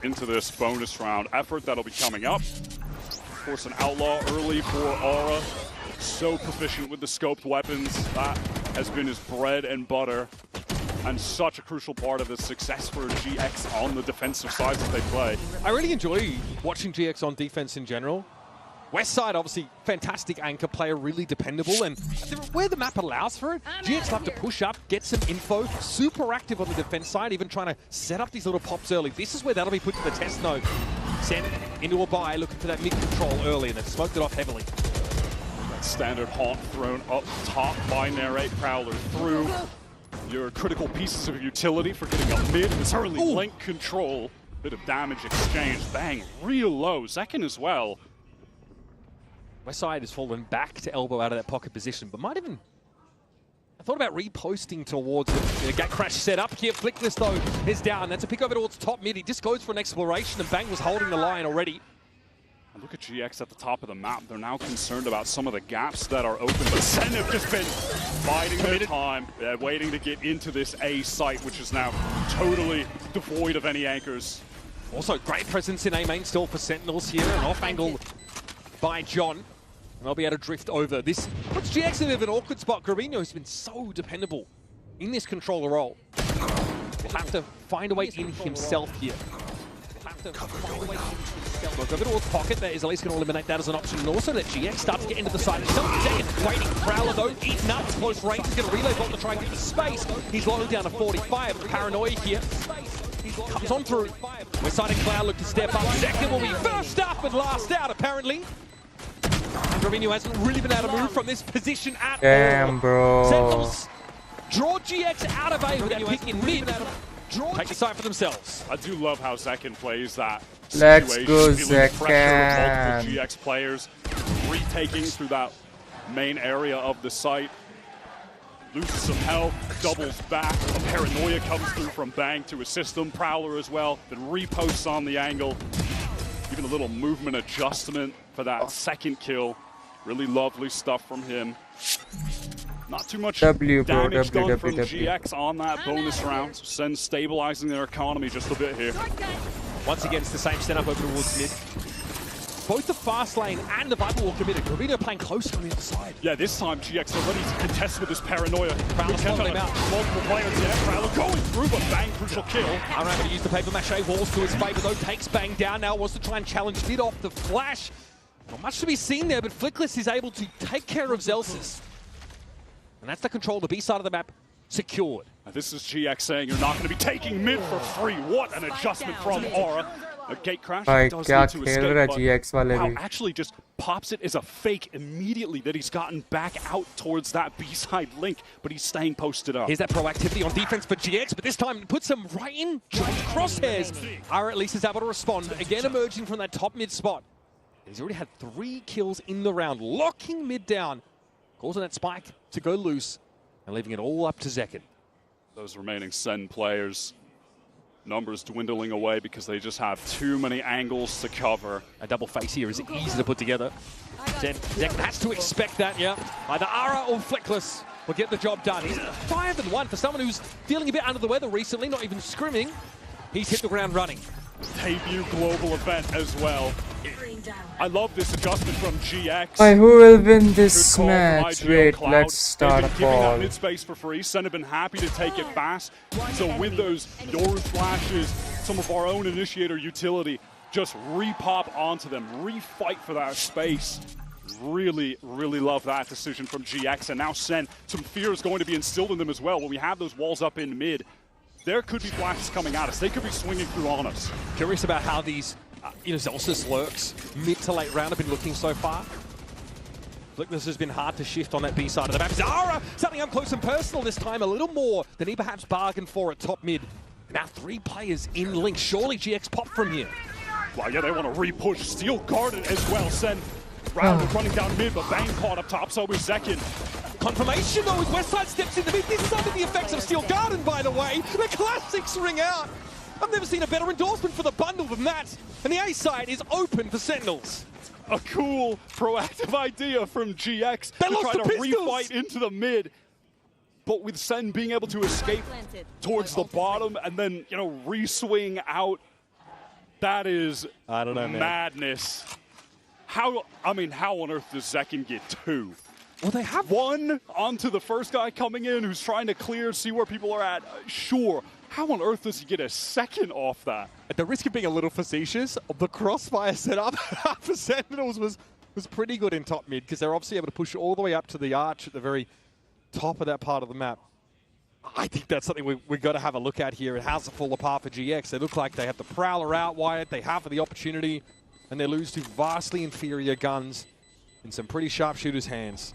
into this bonus round effort that'll be coming up. Of course, an outlaw early for Aura. So proficient with the scoped weapons. That has been his bread and butter. And such a crucial part of the success for GX on the defensive side that they play. I really enjoy watching GX on defense in general. Westside, obviously, fantastic anchor player, really dependable, and where the map allows for it, GX love to push up, get some info, super active on the defense side, even trying to set up these little pops early. This is where that'll be put to the test node. Sent into a buy, looking for that mid-control early, and they've smoked it off heavily. That standard haunt thrown up top by Narrate Prowler through your critical pieces of utility for getting a mid. This early link control, bit of damage exchange, bang, real low. Zekken as well. Westside has fallen back to elbow out of that pocket position, but might even... I thought about reposting towards it. Gate crash set up here. Flickless, though, is down. That's a pick over towards top mid. He just goes for an exploration, and Bang was holding the line already. And look at GX at the top of the map. They're now concerned about some of the gaps that are open, but SEN have just been biding their time, waiting to get into this A site, which is now totally devoid of any anchors. Also, great presence in A main still for Sentinels here. An off angle by John. And they'll be able to drift over. This puts GX in a bit of an awkward spot. Gravino's been so dependable in this controller role. Will have to find a way in himself here. Will have to find a way in himself. Look over towards pocket. That is at least going to eliminate that as an option. And also let GX start to get into the side itself. Second, waiting. Prowler though, eaten up. Close range. He's going to relay bolt to try and get the space. He's low down to 45. Paranoia here. Comes on through. Westside and Cloud look to step up. Second will be first up and last out, apparently. And Gravino hasn't really been able to move from this position at all. Damn, bro. Sentinels draw GX out of A with that pick in mid. Take the side for themselves. I do love how Zekken plays that Let's situation. go, Feeling the pressure of multiple Zekken. GX players. Retaking through that main area of the site. Loses some health, doubles back. A Paranoia comes through from Bang to assist them. Prowler as well, then reposts on the angle. Even a little movement adjustment for that second kill. Really lovely stuff from him. Not too much damage done from GX on that bonus round. SEN stabilizing their economy just a bit here. Once again, it's the same setup over towards mid. Both the fast lane and the Viper wall committed. Gravino playing close on the other side. Yeah, this time GX are ready to contest with this Paranoia. Prowler's following him out. Multiple players, yeah. Prowler going through, but Bang, crucial kill. Around going to use the paper mache walls to his favor, though. Takes Bang down now. Wants to try and challenge mid off the flash. Not much to be seen there, but Flickless is able to take care of Zelsis. And that's the control of the B side of the map secured. Now, this is GX saying you're not going to be taking mid for free. What an adjustment from Aura. A gate crash does need to escape, but wow, actually just pops it as a fake immediately that he's gotten back out towards that B-side link, but he's staying posted up. Here's that proactivity on defense for GX, but this time puts him right in John's crosshairs. Aura at least is able to respond, again emerging from that top mid spot. He's already had 3 kills in the round, locking mid down, causing that spike to go loose, and leaving it all up to Zekken. Those remaining SEN players, numbers dwindling away because they just have too many angles to cover. A double face here is easy to put together. Zekken has to expect that, yeah. Either Aura or Flickless will get the job done. He's 5-1 for someone who's feeling a bit under the weather recently, not even scrimming. He's hit the ground running. Debut global event as well. I love this adjustment from GX. Who will win this match? Wait, let's start a giving that ball. mid space for free. SEN have been happy to take it fast. So with those Yoru flashes, some of our own initiator utility, just repop onto them, refight for that space. Really, really love that decision from GX. And now SEN, some fear is going to be instilled in them as well. When we have those walls up in mid, there could be flashes coming at us. They could be swinging through on us. Curious about how these Zelsis lurks mid to late round have been looking so far. Flickless has been hard to shift on that B side of the map. Zara, something up close and personal this time, a little more than he perhaps bargained for at top mid. Now 3 players in link. Surely GX pop from here. Well, yeah, they want to re-push. Steel guarded as well. SEN running down mid, but Bang caught up top, so is Zekken. Confirmation though, as Westside steps into mid. This is under the effects of Steel Garden, by the way. The classics ring out. I've never seen a better endorsement for the bundle than that. And the A side is open for Sentinels. A cool, proactive idea from GX to try to refight into the mid. But with SEN being able to escape towards the bottom and then, re-swing out That is I don't know, madness. How on earth does Zekin get 2? Well, they have 1 onto the first guy coming in who's trying to clear, see where people are at. Sure. How on earth does he get a 2nd off that? At the risk of being a little facetious, the crossfire setup for Sentinels was pretty good in top mid, because they're obviously able to push all the way up to the arch at the very top of that part of the map. I think that's something we've got to have a look at here. It has to fall apart for GX. They look like they have the Prowler out wide, they have the opportunity, and they lose to vastly inferior guns in some pretty sharpshooters' hands.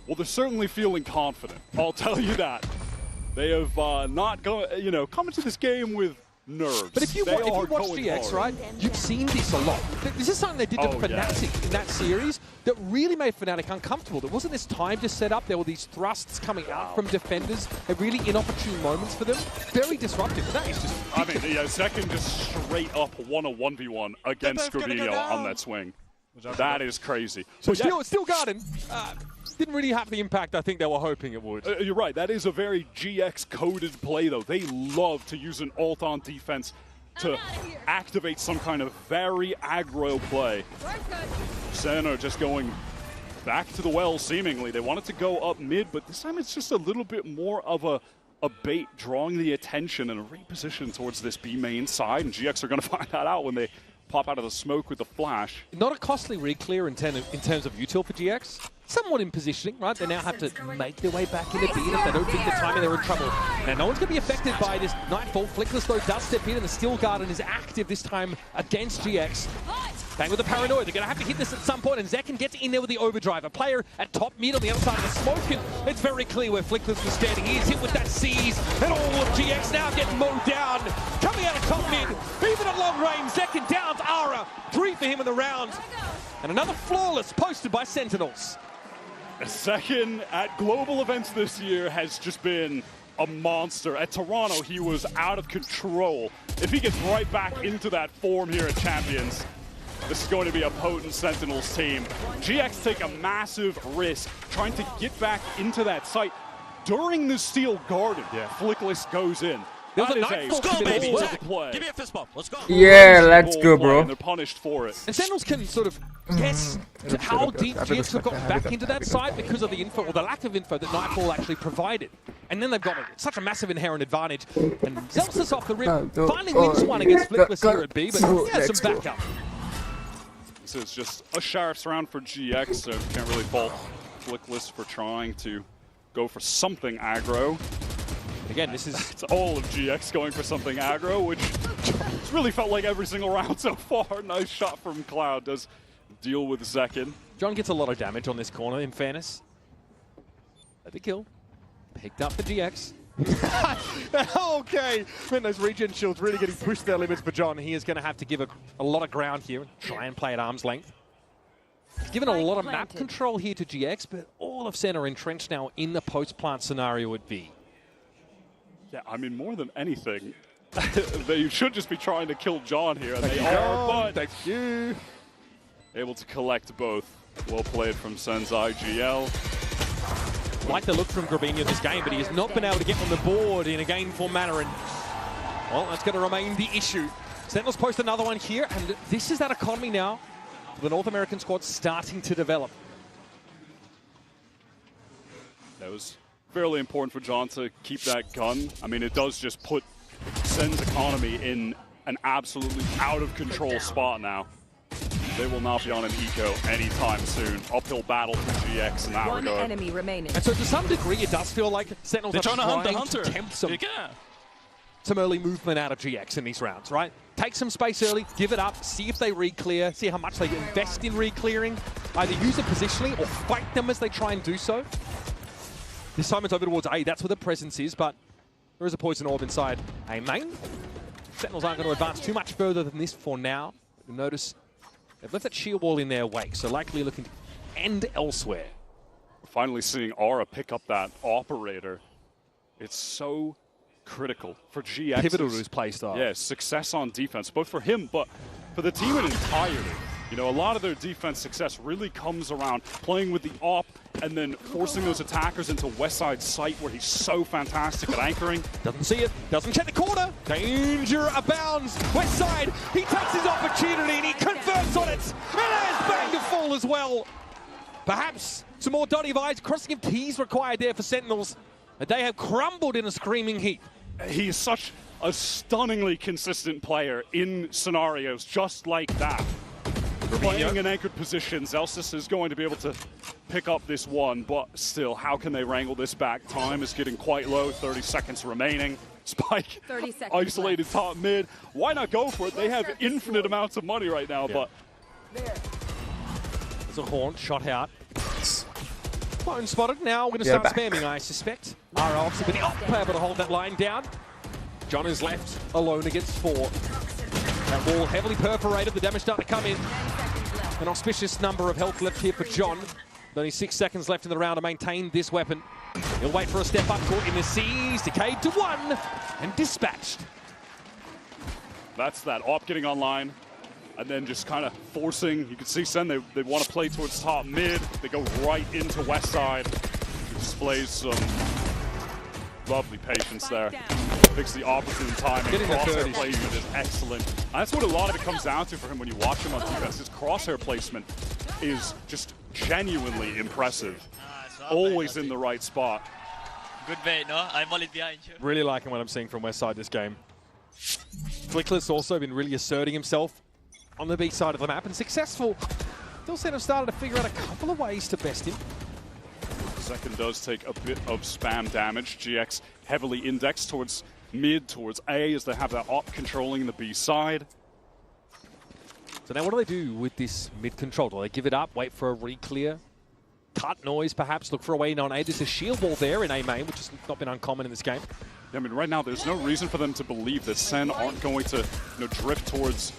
Well, they're certainly feeling confident. I'll tell you that. They have not come into this game with nerves. But if you watch GX, hard. right, you've seen this a lot. This is something they did to Fnatic in that series that really made Fnatic uncomfortable. There wasn't this time to set up. There were these thrusts coming out from defenders at really inopportune moments for them. Very disruptive. And that is just... I mean, Zekin just straight up won a 1v1 against Scribinio on that swing. That is crazy. So still Garden didn't really have the impact I think they were hoping it would. You're right. That is a very GX-coded play, though. They love to use an ult on defense to activate some kind of very aggro play. SEN are just going back to the well, seemingly. They wanted to go up mid, but this time it's just a little bit more of a bait, drawing the attention and a reposition towards this B main side, and GX are going to find that out when they pop out of the smoke with the flash. Not a costly re-clear in terms of util for GX. Somewhat in positioning, right? They now have to make their way back into B, and if they don't beat the timing, they're in trouble. Now, no one's going to be affected by this Nightfall. Flickless, though, does step in, and the Steel Garden is active this time against GX. Bang with the Paranoia. They're going to have to hit this at some point, and Zekin gets in there with the overdrive. A player at top mid on the other side of the smoke, and it's very clear where Flickless was standing. He is hit with that seize, and all of GX now getting mowed down. Coming out of top mid, even at long range, Zekin downs Ara. 3 for him in the round. And another flawless posted by Sentinels. Zekin at global events this year has just been a monster. At Toronto, he was out of control. If he gets right back into that form here at Champions, this is going to be a potent Sentinels team. GX take a massive risk trying to get back into that site during the Steel Garden. Flickless goes in. There's That a is Nightfall go, baby. bold play. Give me a fist bump. Let's go. Yeah, let's go, Bold play, bro. and they're punished for it. And Sentinels can sort of guess how deep GX have gotten back into that side because of the info, or the lack of info that Nightfall actually provided. And then they've got such a massive inherent advantage. And Zelsus off the rip finally wins one against Flickless here at B, but he has some backup. This is just a Sheriff's round for GX, so can't really fault Flickless for trying to go for something aggro. Again, this is... It's all of GX going for something aggro, which it's really felt like every single round so far. Nice shot from Cloud, does deal with Zekin. John gets a lot of damage on this corner, in fairness. But the kill. Picked up for GX. Okay, man, those regen shields really getting pushed their limits for John. He is going to have to give a lot of ground here and try and play at arm's length. He's given a lot of map control here to GX, but all of SEN are entrenched now in the post-plant scenario at B. Yeah, I mean, more than anything, they should just be trying to kill John here, and they are, but thank you. Able to collect both. Well played from Sen's IGL. Like the look from Grabinho in this game, but he has not been able to get on the board in a gainful manner, and well, that's going to remain the issue. Sentinels post another one here, and this is that economy now for the North American squad starting to develop. That was fairly important for John to keep that gun. I mean, it does just put Sen's economy in an absolutely out-of-control spot now. They will not be on an eco anytime soon. Uphill battle for GX in that regard. One enemy remaining. And so to some degree, it does feel like Sentinels are trying to tempt some early movement out of GX in these rounds, right? Take some space early, give it up, see if they re-clear, see how much they invest in re-clearing. Either use it positionally or fight them as they try and do so. This time it's over towards A, that's where the presence is, but there is a poison orb inside A main. Sentinels aren't going to advance too much further than this for now. You'll notice they've left that shield wall in their wake, so likely looking to end elsewhere. We're finally seeing Aura pick up that operator. It's so critical for GX. Pivotal to his play style. Yeah, success on defense, both for him, but for the team in entirety. You know, a lot of their defense success really comes around playing with the op and then forcing those attackers into Westside's sight where he's so fantastic at anchoring. Doesn't see it, doesn't check the corner. Danger abounds. Westside, he takes his opportunity and he converts on it. And there's bang to fall as well. Perhaps some more dotty vibes. Crossing of T's required there for Sentinels. And they have crumbled in a screaming heap. He is such a stunningly consistent player in scenarios just like that. Playing in anchored positions, Elsis is going to be able to pick up this one, but still, how can they wrangle this back? Time is getting quite low, 30 seconds remaining. Spike, 30 seconds isolated left. top mid. Why not go for it? They have infinite amounts of money right now, but... There's a Haunt shot out. Clone spotted. Now we're going to start spamming, I suspect. Ara obviously with the op able to hold that line down. John is left alone against 4. That wall heavily perforated, the damage starting to come in. An auspicious number of health left here for John. Only 6 seconds left in the round to maintain this weapon. He'll wait for a step up, caught in the seas, decayed to 1, and dispatched. That's that op getting online, and then just kind of forcing. You can see Sen, they want to play towards top mid. They go right into West Side. He displays some lovely patience there. Picks the opportune timing. Crosshair play unit is excellent. And that's what a lot of it comes down to for him when you watch him on defense. His crosshair placement is just genuinely impressive. Always in the right spot. Good bait, no? I'm only behind you. Really liking what I'm seeing from Westside this game. Flickless also been really asserting himself on the B side of the map and successful. Philsen have started to figure out a couple of ways to best him. Second does take a bit of spam damage. GX heavily indexed towards mid, towards A, as they have that op controlling the B side. So now what do they do with this mid control? Do they give it up, wait for a re-clear? Cut noise, perhaps, look for a way in on A. There's a shield wall there in A main, which has not been uncommon in this game. I mean, right now, there's no reason for them to believe that Sen aren't going to drift towards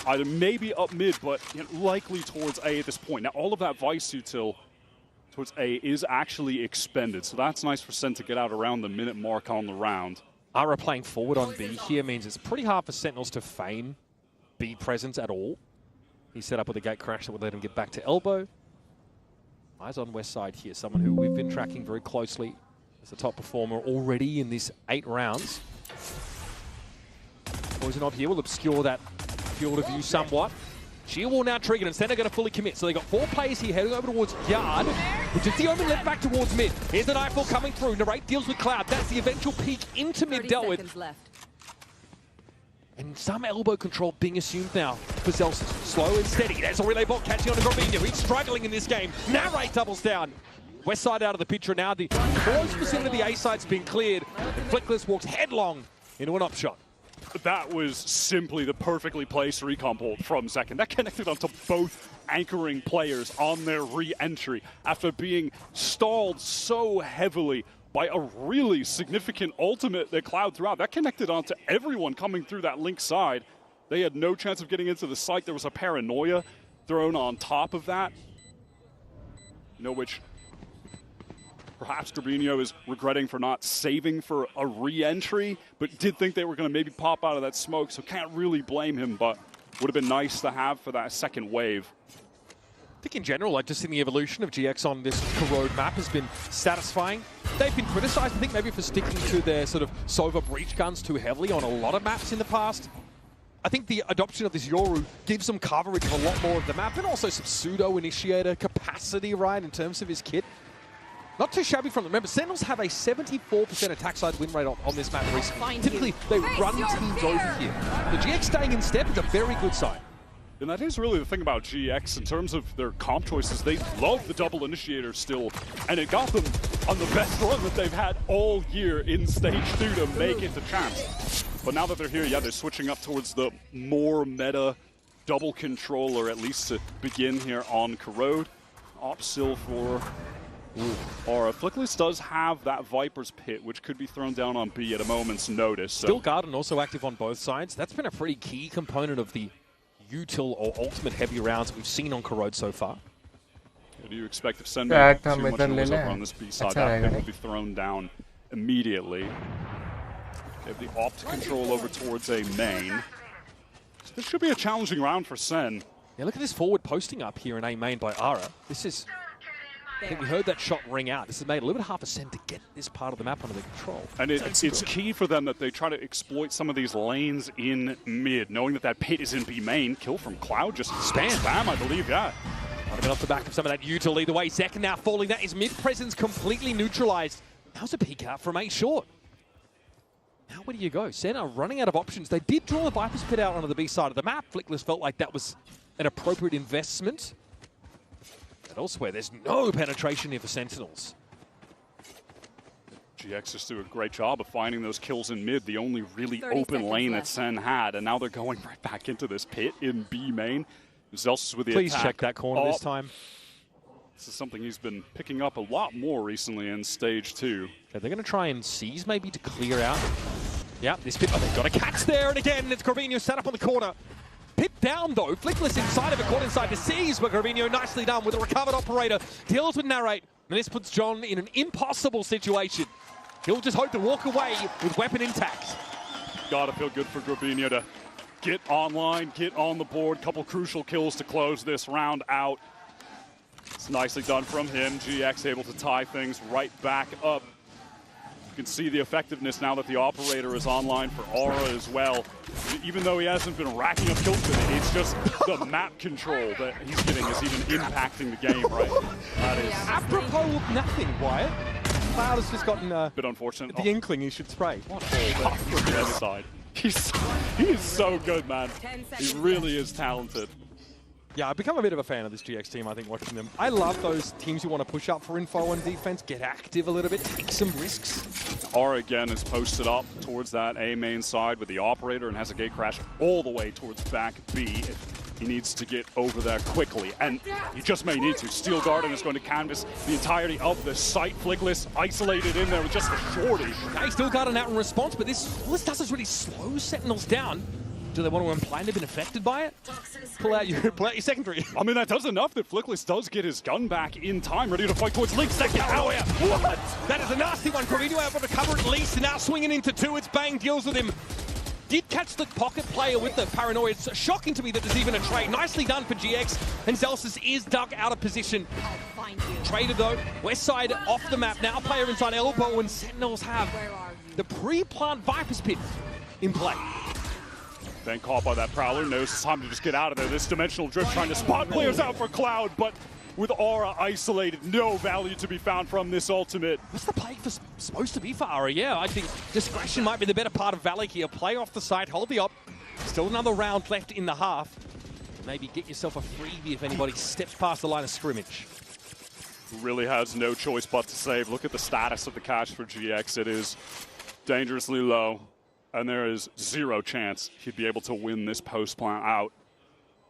either maybe up mid, but likely towards A at this point. Now, all of that Vice util towards A is actually expended, so that's nice for Sen to get out around the minute mark on the round. Ara playing forward on B here means it's pretty hard for Sentinels to feign B presence at all. He's set up with a gate crash that would let him get back to elbow. Eyes on West Side here, someone who we've been tracking very closely as the top performer already in this 8 rounds. Poison Ob here will obscure that field of view somewhat. Shield wall now triggered, and Sen are going to fully commit. So they got 4 players here heading over towards Yard, which is the omen left back towards mid. Here's the Nightfall coming through. Narrate deals with Cloud. That's the eventual peak into mid dealt with. Left. And some elbow control being assumed now for Zelsis. Slow and steady. There's a relay bot catching on to Gravino. He's struggling in this game. Narrate doubles down. West Side out of the picture now. The close percent of the A side's been cleared. And Flickless walks headlong into an up shot. That was simply the perfectly placed recon bolt from Second. That connected onto both anchoring players on their re-entry after being stalled so heavily by a really significant ultimate that Cloud threw out. That connected onto everyone coming through that link side. They had no chance of getting into the site. There was a paranoia thrown on top of that. Which perhaps Gravino is regretting for not saving for a re-entry, but did think they were going to maybe pop out of that smoke, so can't really blame him, but would have been nice to have for that second wave. I think in general, just in the evolution of GX on this Corrode map has been satisfying. They've been criticized, I think, maybe for sticking to their sort of Sova breach guns too heavily on a lot of maps in the past. I think the adoption of this Yoru gives them coverage of a lot more of the map, and also some pseudo-initiator capacity, right, in terms of his kit. Not too shabby from them. Remember, Sentinels have a 74% attack side win rate on this map recently. Typically, they run teams over here. The GX staying in step is a very good sign. And that is really the thing about GX in terms of their comp choices. They love the double initiator still, and it got them on the best run that they've had all year in Stage 2 to make it to champs. But now that they're here, yeah, they're switching up towards the more meta double controller, at least to begin here on Corrode. Opsil for Aura. Flickless does have that Viper's Pit, which could be thrown down on B at a moment's notice. So. Still Garden also active on both sides. That's been a pretty key component of the util or ultimate heavy rounds that we've seen on Corrode so far. Do you expect if Sen too much noise over on this B side, that pit will be thrown down immediately. They have the opt control over towards a main. So this should be a challenging round for Sen. Yeah, look at this forward posting up here in A main by Ara. This is I think we heard that shot ring out. This has made a little bit half a SEN to get this part of the map under their control. And it's key for them that they try to exploit some of these lanes in mid, knowing that that pit is in B main. Kill from Cloud, just spam, I believe, yeah. Might have been off the back of some of that U to lead the way. Zek now falling. That is mid presence completely neutralized. How's a peek out from A short? Now where do you go? SEN are running out of options. They did draw the Viper's Pit out onto the B side of the map. Flickless felt like that was an appropriate investment. But elsewhere, there's no penetration here for Sentinels. GX just do a great job of finding those kills in mid, the only really open lane that SEN had, and now they're going right back into this pit in B main. Zelsus with the Please attack. check that corner this time. This is something he's been picking up a lot more recently in stage 2. Okay, they're going to try and seize maybe to clear out. Yeah, this pit, they've got a catch there, and again, it's Gravino set up on the corner. Pit down though, Flickless inside of it, caught inside to seize, but Gravino nicely done with a recovered operator. Deals with Narrate, and this puts John in an impossible situation. He'll just hope to walk away with weapon intact. Gotta feel good for Gravino to get online, get on the board, couple crucial kills to close this round out. It's nicely done from him. GX able to tie things right back up. You can see the effectiveness now that the operator is online for Aura as well. Even though he hasn't been racking up kills with it, it's just the map control that he's getting is even impacting the game, right? That is apropos of nothing, Wyatt. Cloud has just gotten a bit unfortunate. The inkling he should spray. What from the other side. He is so good, man. He really is talented. Yeah, I've become a bit of a fan of this GX team, I think, watching them. I love those teams who want to push up for info and defense, get active a little bit, take some risks. Aura again is posted up towards that A main side with the operator and has a gate crash all the way towards back B. He needs to get over there quickly, and he just may need to. Steel Garden is going to canvas the entirety of the site. Flickless isolated in there with just a shorty. Okay, Steel Garden out in response, but all this does is really slow Sentinels down. Do they want to imply they've been affected by it? Pull out your secondary. I mean, that does enough that Flickless does get his gun back in time, ready to fight towards Link. Second power. What? That is a nasty one. Gravino able to cover at least, and now swinging into 2. It's Bang deals with him. Did catch the pocket player with the paranoia. It's shocking to me that there's even a trade. Nicely done for GX, and Zelsus is dug out of position. Traded though, west side off the map. Now player inside elbow, and Sentinels have the pre-plant Viper's Pit in play. Then caught by that Prowler, knows it's time to just get out of there. This dimensional drift trying to spot players out for Cloud, but with Aura isolated, no value to be found from this ultimate. What's the play supposed to be for Aura? Yeah, I think discretion might be the better part of Valley here. Play off the side, hold the op. Still another round left in the half. Maybe get yourself a freebie if anybody steps past the line of scrimmage. Really has no choice but to save. Look at the status of the cash for GX. It is dangerously low. And there is zero chance he'd be able to win this post plant out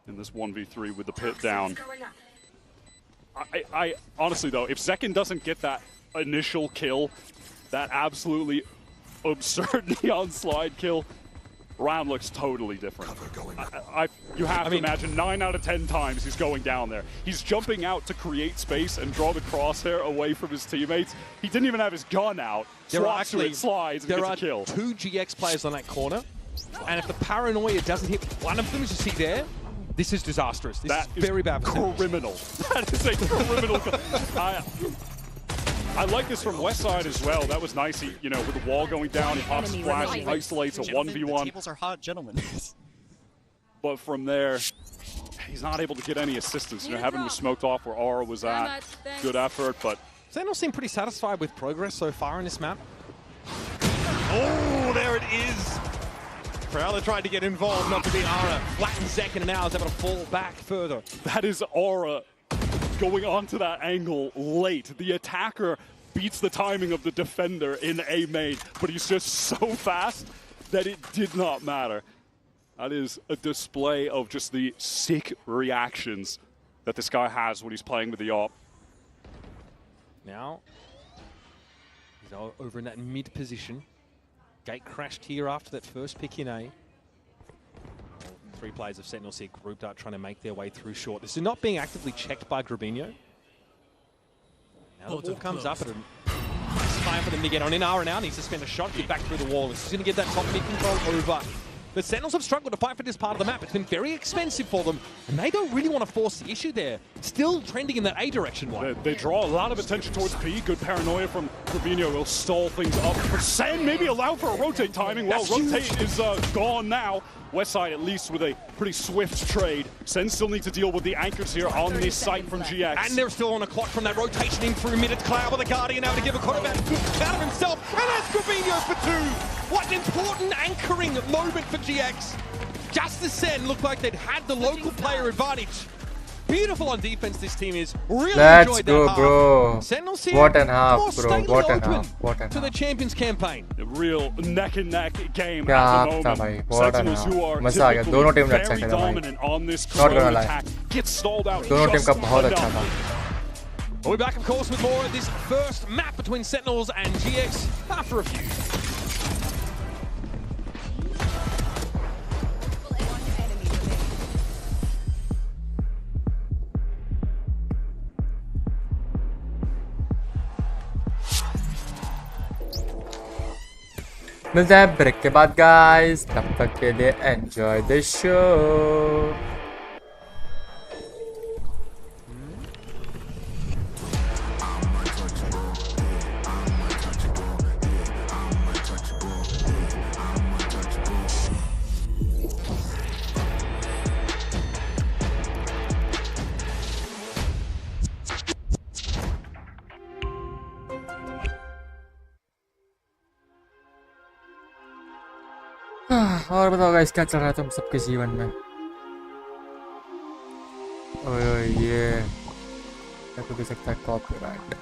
in this 1v3 with the pit down. I honestly though, if Zekin doesn't get that initial kill, that absolutely absurd neon slide kill, round looks totally different. You have to imagine 9 out of 10 times he's going down there. He's jumping out to create space and draw the crosshair away from his teammates. He didn't even have his gun out. There are actually slides and gets a kill. 2 GX players on that corner, and if the paranoia doesn't hit one of them, as you see there, this is disastrous. This is very bad. Criminal. That is a criminal. I like this from West Side as well. That was nice. He, you know, with the wall going down, he pops a flash, he isolates a 1v1. The tables are hot, gentlemen. But from there, he's not able to get any assistance. You know, Heaven was smoked off where Aura was at. Good effort, but Sentinels seem pretty satisfied with progress so far in this map. Oh, there it is. Prowler tried to get involved, not to be Aura. Flattens Zek and now is able to fall back further. That is Aura going onto that angle late. The attacker beats the timing of the defender in A main, but he's just so fast that it did not matter. That is a display of just the sick reactions that this guy has when he's playing with the op. Now, he's over in that mid position. Gate crashed here after that first pick in A. 3 players of Sentinels here grouped up trying to make their way through short. This is not being actively checked by Grabinho. Now the ball comes up at a nice time for them to get on in. Aura now needs to spend a shot, get back through the wall. This is going to get that top mid control over The Sentinels have struggled to fight for this part of the map. It's been very expensive for them, and they don't really want to force the issue there. Still trending in that A direction one. They draw a lot of attention towards P. Good paranoia from Gravino will stall things up. For SEN, maybe allow for a rotate timing. Well, rotate is gone now. Westside at least with a pretty swift trade. SEN still need to deal with the anchors here on this site from GX. And they're still on a clock from that rotation in through mid. It's Cloud with a Guardian now to give a quarterback out of himself. And that's Gravino for 2. What an important anchoring moment for GX. Just as SEN looked like they'd had the local player advantage. Beautiful on defense this team is. Really Let's enjoyed go, that half. bro. Sentinels here, What an more half, bro. stately What an open half. What an to the half. Champions campaign. A real neck-and-neck game क्या at the half था moment. भाई, what an Sentinels who are half. मजा आ गया, दोनों team ने अच्छा very खेला भाई. dominant on this Not gonna Corona lie. attack. Gets stalled out दोनों टीम just का बहुत अच्छा enough. था. We'll be back, of course, with more of this first map between Sentinels and GX after a few. मिलते हैं break के बाद guys, तब तक के लिए एंजॉय द शो. और बताओ गाइस क्या चल रहा है तुम सबके जीवन में. ओए ये तो भी सकता है copyright.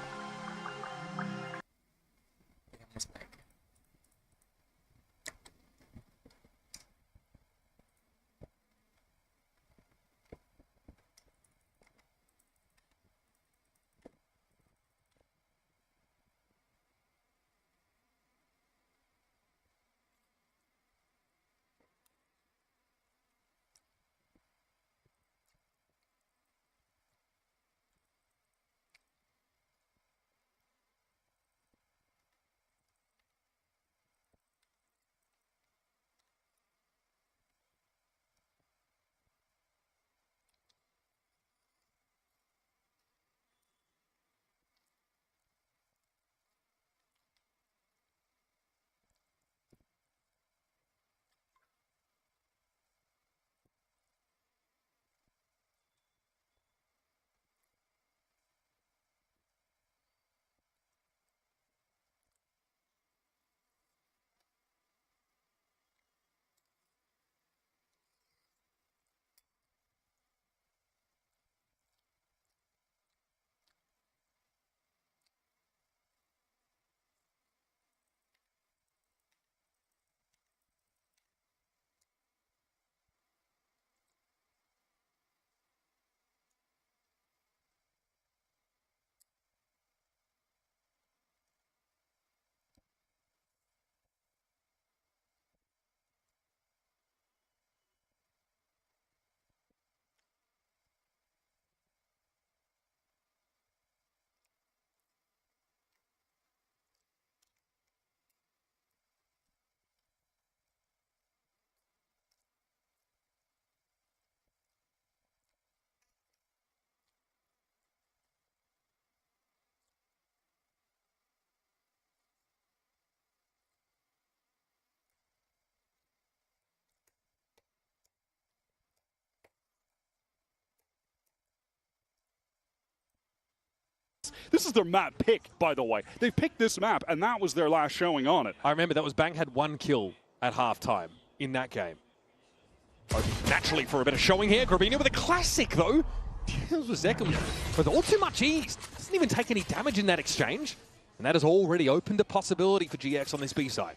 This is their map pick, by the way. They picked this map, and that was their last showing on it. I remember that was Bang had 1 kill at halftime in that game. Naturally for a bit of showing here, Gravino with a classic though. Deals with Zekum with all too much ease. Doesn't even take any damage in that exchange. And that has already opened a possibility for GX on this B side.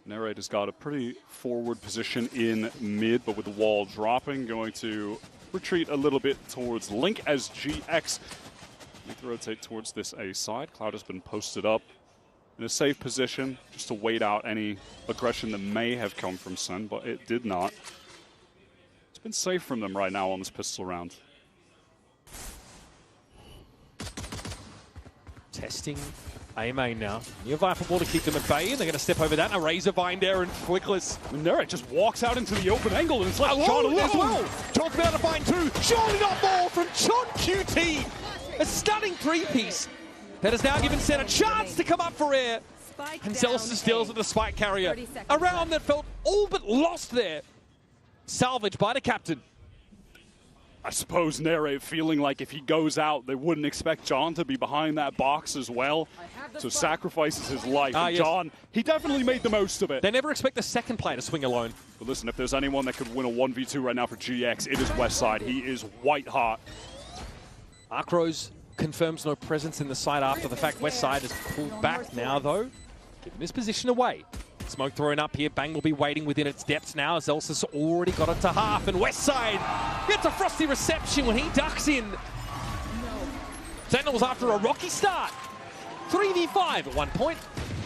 Narrator's got a pretty forward position in mid, but with the wall dropping, going to retreat a little bit towards Link as GX need to rotate towards this A side. Cloud has been posted up in a safe position just to wait out any aggression that may have come from SEN, but it did not. It's been safe from them right now on this pistol round. Testing A main now. Near Viper ball to keep them at bay, and they're going to step over that. A Razor Vine there and Quickless. And there it just walks out into the open angle and it's left John Alone as alone. well. John's about to find two. Surely not more from John QT. A stunning three-piece that has now given Sen a chance to come up for air. And Celsius deals with the spike carrier. A round that felt all but lost there. Salvaged by the captain. I suppose Nere feeling like if he goes out, they wouldn't expect John to be behind that box as well. So sacrifices his life. And yes. John, he definitely made the most of it. They never expect the second player to swing alone. But listen, if there's anyone that could win a 1v2 right now for GX, it is Westside. He is white hot. Arcrose confirms no presence in the side after the fact Westside has pulled back now, though. Giving his position away. Smoke thrown up here. Bang will be waiting within its depths now. Zelsis already got it to half, and Westside gets a frosty reception when he ducks in. Sentinels after a rocky start. 3v5 at one point.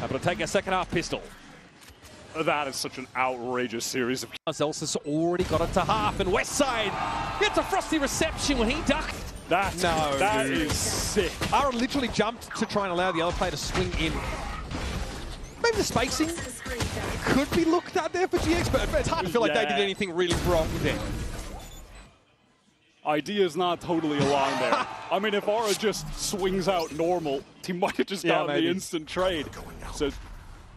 Able to take a second half pistol. That is such an outrageous series of... Zelsis already got it to half, and Westside gets a frosty reception when he ducked. That dude. is sick. Ara literally jumped to try and allow the other player to swing in. Maybe the spacing could be looked at there for GX, but it's hard to feel like they did anything really wrong there. Idea's not totally aligned there. I mean, if Ara just swings out normal, he might have just gotten the instant trade. So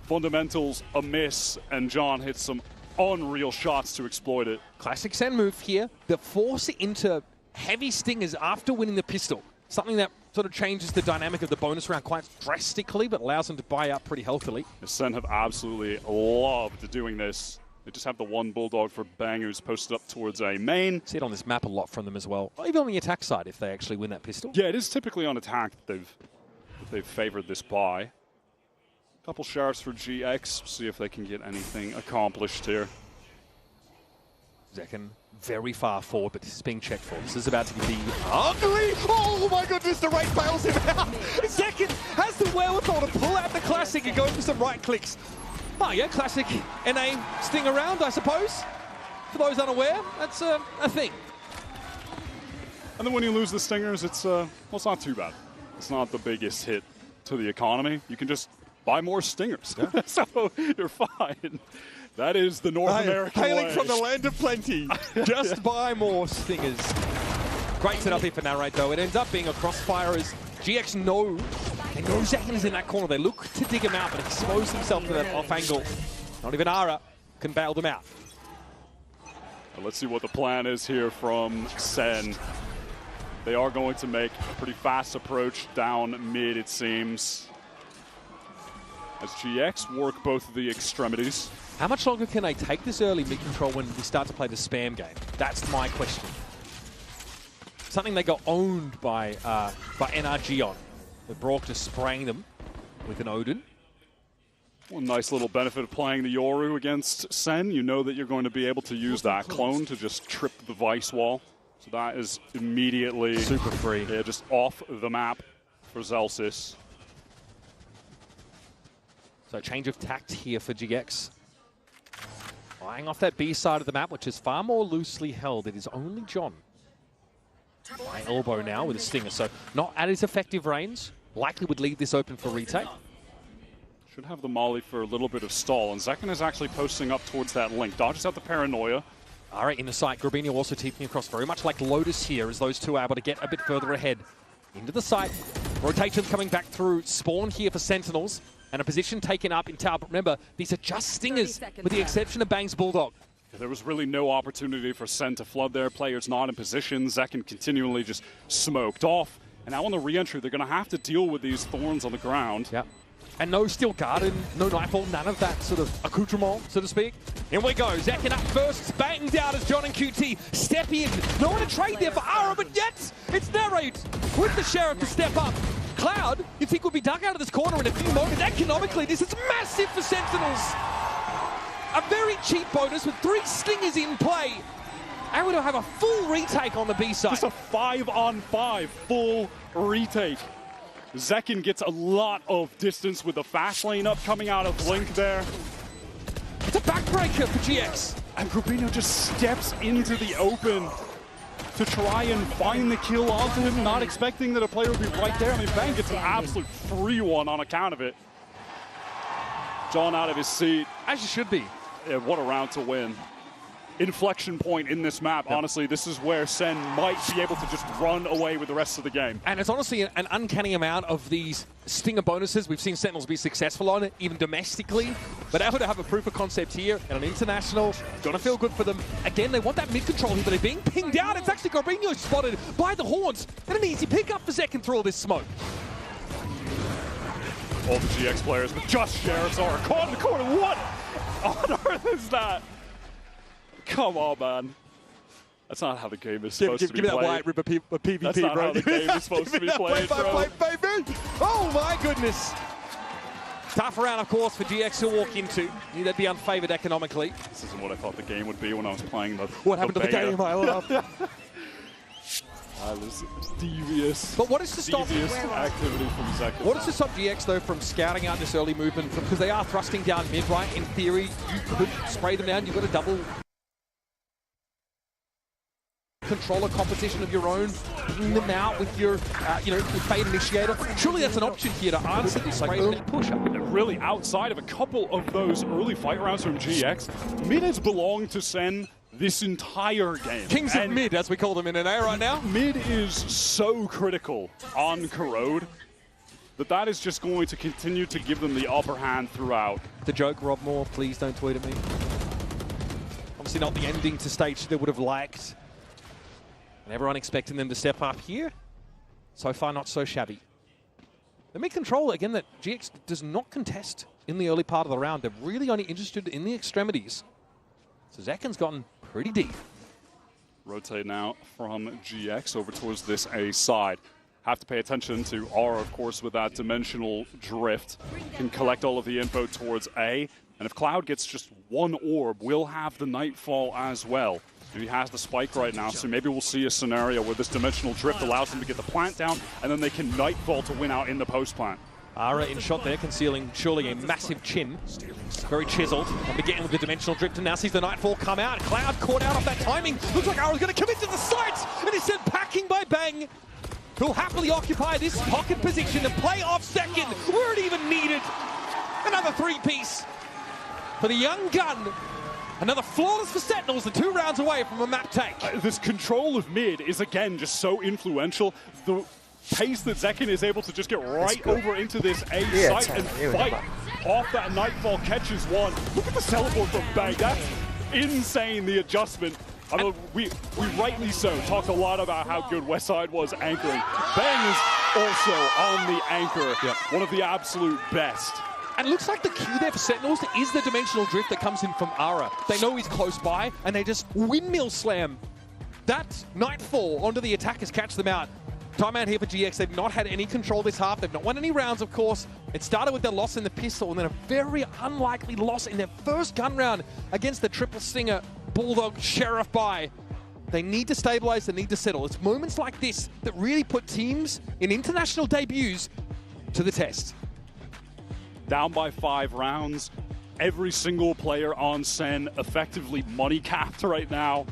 fundamentals a miss, and John hits some unreal shots to exploit it. Classic Sen move here. The force into heavy stingers after winning the pistol. Something that sort of changes the dynamic of the bonus round quite drastically, but allows them to buy up pretty healthily. The Sen have absolutely loved doing this. They just have the one Bulldog for Bang who's posted up towards A main. See it on this map a lot from them as well. Even on the attack side if they actually win that pistol. Yeah, it is typically on attack that they've favored this buy. Couple sheriffs for GX, see if they can get anything accomplished here. Zekken very far forward, but this is being checked for. This is about to be ugly. Oh my goodness, the rate bails him out. Zekken has the wherewithal to pull out the classic and go for some right clicks. Oh yeah, classic NA sting around, I suppose. For those unaware, that's a thing. And then when you lose the stingers, well, it's not too bad. It's not the biggest hit to the economy. You can just buy more stingers. Yeah. So you're fine. That is the North American hailing way. from the land of plenty. Just buy more stingers. Great setup here for Narrate, though. It ends up being a crossfire as GX know. They know Zekken is in that corner. They look to dig him out, but expose himself to that off angle. Not even Ara can bail them out. Well, let's see what the plan is here from Sen. They are going to make a pretty fast approach down mid, it seems. As GX work both of the extremities. How much longer can they take this early mid-control when we start to play the spam game? That's my question. Something they got owned by NRG on. With Brock just spraying them with an Odin. One nice little benefit of playing the Yoru against Sen. You know that you're going to be able to use that clone to just trip the Vice wall. So that is immediately... super free. Yeah, just off the map for Zelsis. So change of tact here for GX. Eyeing off that B side of the map, which is far more loosely held. It is only John. By elbow now with a stinger, so not at his effective range. Likely would leave this open for retake. Should have the molly for a little bit of stall, and Zekken is actually posting up towards that link. Dodges out the paranoia. All right, in the site, Grabinho also TPing across, very much like Lotus here, as those two are able to get a bit further ahead. Into the site. Rotation coming back through. Spawn here for Sentinels. And a position taken up in tower. But remember, these are just stingers, with the exception of Bang's Bulldog. There was really no opportunity for Sen to flood their players not in position. Zekken continually just smoked off. And now on the re-entry, they're going to have to deal with these thorns on the ground. Yeah. And no steel garden, no nightfall, none of that sort of accoutrement, so to speak. Here we go. Zekken up first, banged out as John and QT step in. No one to trade there for Ara, but yet it's Narrate with the Sheriff to step up. Cloud, you'd think would be dug out of this corner in a few moments. Economically, this is massive for Sentinels. A very cheap bonus with 3 stingers in play. And we're going to have a full retake on the B side. Just a 5-on-5 full retake. Zekken gets a lot of distance with the fast lane up coming out of Blink there. It's a backbreaker for GX. And Grabinho just steps into the open. to try and find the kill onto him, not expecting that a player would be right there. I mean, Bang gets an absolute free one on account of it. John out of his seat. As you should be. Yeah, what a round to win. Inflection point in this map. Yep. Honestly, this is where SEN might be able to just run away with the rest of the game. And it's honestly an uncanny amount of these stinger bonuses we've seen Sentinels be successful on, even domestically. But able to have a proof of concept here and an international, gonna feel good for them. Again, they want that mid control here, but they're being pinged out. It's actually Garbino spotted by the horns. And an easy pickup for Zek through all this smoke. All the GX players, but just Sheriffs are caught in the corner. What on earth is that? Come on, man. That's not how the game is supposed to be played. Give me that white ripper PvP, That's not how the game is supposed to be played, bro. Baby. Oh my goodness. Tough round, of course, for GX to walk into. Knew they'd be unfavored economically. This isn't what I thought the game would be when I was playing the What happened to the game, I love? That was devious. But what is to stop activity from Zek? What is to stop GX though from scouting out this early movement? Because they are thrusting down mid, right? In theory, you could spray them down. You've got a double controller competition of your own, ping them out with your, your Fade Initiator. Surely that's an option here to answer this like early push-up. Really, outside of a couple of those early fight rounds from GX, mid has belonged to SEN this entire game. Kings of mid, as we call them in NA right now. Mid is so critical on Corrode that is just going to continue to give them the upper hand throughout. The joke, Rob Moore, please don't tweet at me. Obviously not the ending to stage they would have liked. And everyone expecting them to step up here. So far, not so shabby. The mid control, again, that GX does not contest in the early part of the round. They're really only interested in the extremities. So Zekin's gotten pretty deep. Rotate now from GX over towards this A side. Have to pay attention to Aura, of course, with that dimensional drift. Can collect all of the info towards A. And if Cloud gets just one orb, we'll have the Nightfall as well. He has the spike right now, so maybe we'll see a scenario where this dimensional drift allows them to get the plant down, and then they can Nightfall to win out in the post-plant. Ara in shot there, concealing surely a massive chin. Very chiseled. And beginning with the dimensional drift, and now sees the Nightfall come out. Cloud caught out of that timing. Looks like Ara's going to commit to the site, and he's sent packing by Bang, who'll happily occupy this pocket position and play off second where it even needed. Another three-piece for the young gun. Another flawless for Sentinels, the 2 rounds away from a map take. This control of mid is, again, just so influential. The pace that Zekin is able to just get right over into this A site and fight off that Nightfall catches one. Look at the teleport from Bang. That's insane, the adjustment. I mean, we rightly so talked a lot about how good Westside was anchoring. Bang is also on the anchor, one of the absolute best. And it looks like the cue there for Sentinels is the dimensional drift that comes in from Ara. They know he's close by, and they just windmill slam that Nightfall onto the attackers, catch them out. Timeout here for GX. They've not had any control this half. They've not won any rounds, of course. It started with their loss in the pistol, and then a very unlikely loss in their first gun round against the triple stinger Bulldog Sheriff by. They need to stabilize, they need to settle. It's moments like this that really put teams in international debuts to the test. Down by 5 rounds. Every single player on SEN effectively money capped right now.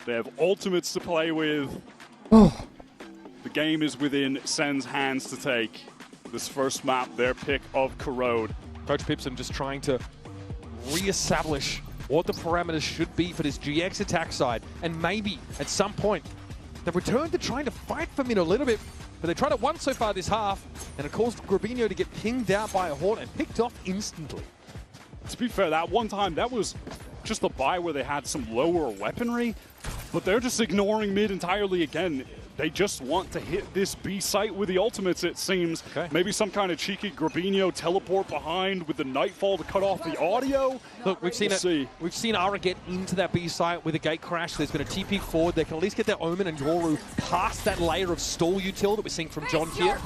They have ultimates to play with. The game is within SEN's hands to take. This first map, their pick of Corrode. Coach Pipson just trying to re-establish what the parameters should be for this GX attack side. And maybe at some point, they've returned to trying to fight for mid a little bit. But they tried it once so far this half, and it caused Garbino to get pinged out by a Horn and picked off instantly. To be fair, that one time, that was just a buy where they had some lower weaponry, but they're just ignoring mid entirely again. They just want to hit this B site with the ultimates, it seems. Okay. Maybe some kind of cheeky Garbino teleport behind with the Nightfall to cut off the audio. Look, we've seen Ara get into that B site with a gate crash. There's been a TP forward. They can at least get their Omen and Yoru past that layer of stall util that we're seeing from John here.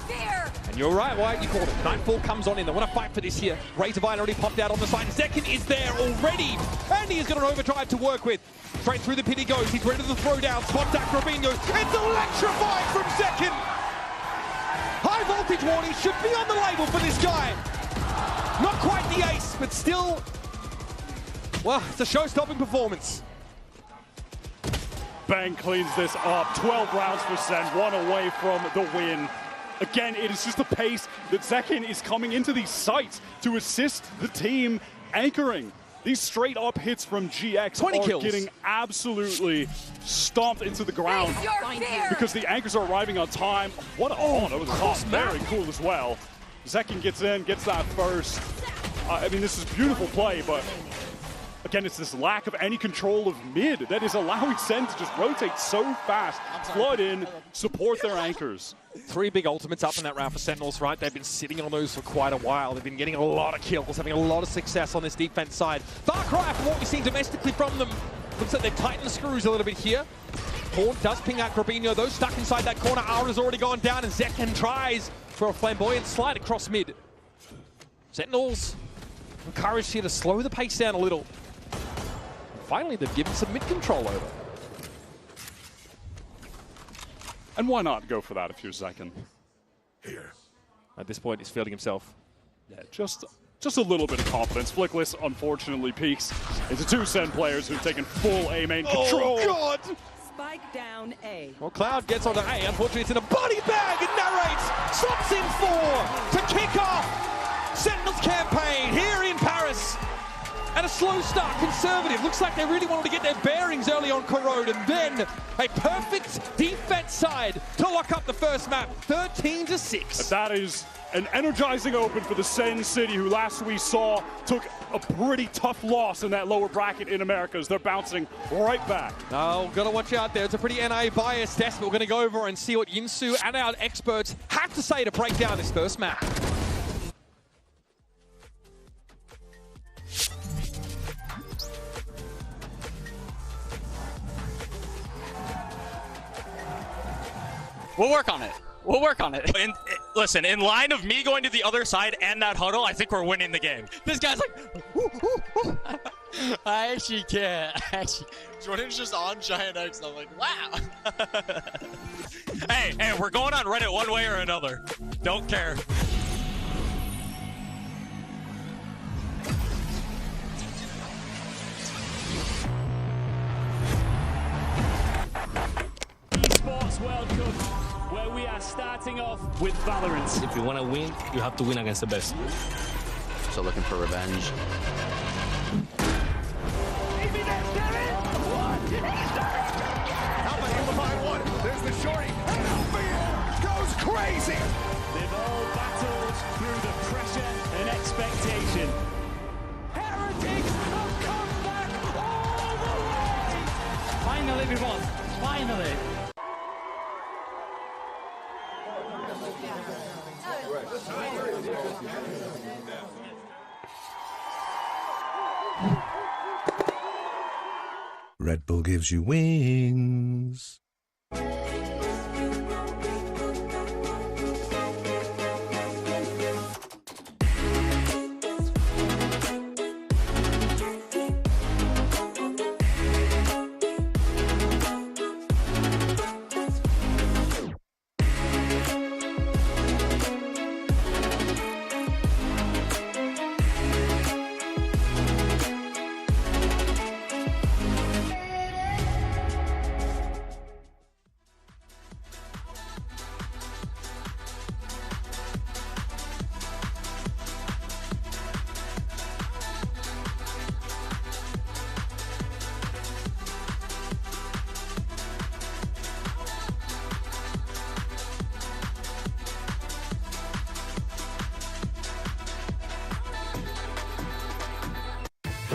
And you're right, Wyatt, you called it. Nightfall comes on in. They want to fight for this here. Razorvine already popped out on the side. Zekin is there already. And he has got an overdrive to work with. Straight through the pit he goes. He's ready to throw down. Spot that Garbino. It's electrifying from Zekin. High voltage warning should be on the label for this guy. Not quite the ace, but still, well, it's a show-stopping performance. Bang cleans this up. 12 rounds for SEN, 1 away from the win. Again, it is just the pace that Zekin is coming into these sites to assist the team anchoring. These straight up hits from GX 20 are kills. getting absolutely stomped into the ground because the anchors are arriving on time. What a that was top. Very cool as well. Zekin gets in, gets that first. I mean, this is beautiful play, but again, it's this lack of any control of mid that is allowing SEN to just rotate so fast, flood in, support their anchors. 3 big ultimates up in that round for Sentinels, right? They've been sitting on those for quite a while. They've been getting a lot of kills, having a lot of success on this defense side. Far cry from what we've seen domestically from them. Looks like they've tightened the screws a little bit here. Horn does ping out Grabinho. Those stuck inside that corner. Aura's already gone down, and Zekin tries for a flamboyant slide across mid. Sentinels encouraged here to slow the pace down a little. Finally, they've given some mid control over. And why not go for that if you're Zekin? At this point, he's feeling himself. Yeah, just a little bit of confidence. Flickless, unfortunately, peaks into 2 SEN players who've taken full A main control. Oh, God! Spike down A. Well, Cloud gets onto A. Unfortunately, it's in a body bag and narrates. Slots in 4 to kick off Sentinel's campaign here in Paris. And a slow start, conservative. Looks like they really wanted to get their bearings early on Corrode, and then a perfect defense side to lock up the first map, 13-6. That is an energizing open for the SEN City, who last we saw took a pretty tough loss in that lower bracket in Americas. They're bouncing right back. Oh, gotta watch out there. It's a pretty NA biased test, but we're gonna go over and see what Yinsu and our experts have to say to break down this first map. We'll work on it. We'll work on it. Listen, in line of me going to the other side and that huddle, I think we're winning the game. This guy's like, ooh, ooh, ooh. I actually can't. Jordan's just on Giant X, and I'm like, wow. Hey, we're going on Reddit one way or another. Don't care. Esports World Cup, where we are starting off with Valorant. If you want to win, you have to win against the best. So looking for revenge. How about him behind one? There's the shorty. And LBM goes crazy. They've all battled through the pressure and expectation. Heretics have come back all the way! Finally, we won. Finally. Red Bull gives you wings.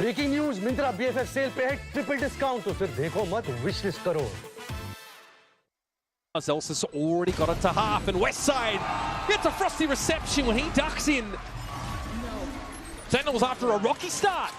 Breaking news Myntra BFF sale पे है triple discount तो फिर देखो मत wish list करो Zelsis already got it to half, and Westside gets a frosty reception when he ducks in. Sentinels after a rocky start.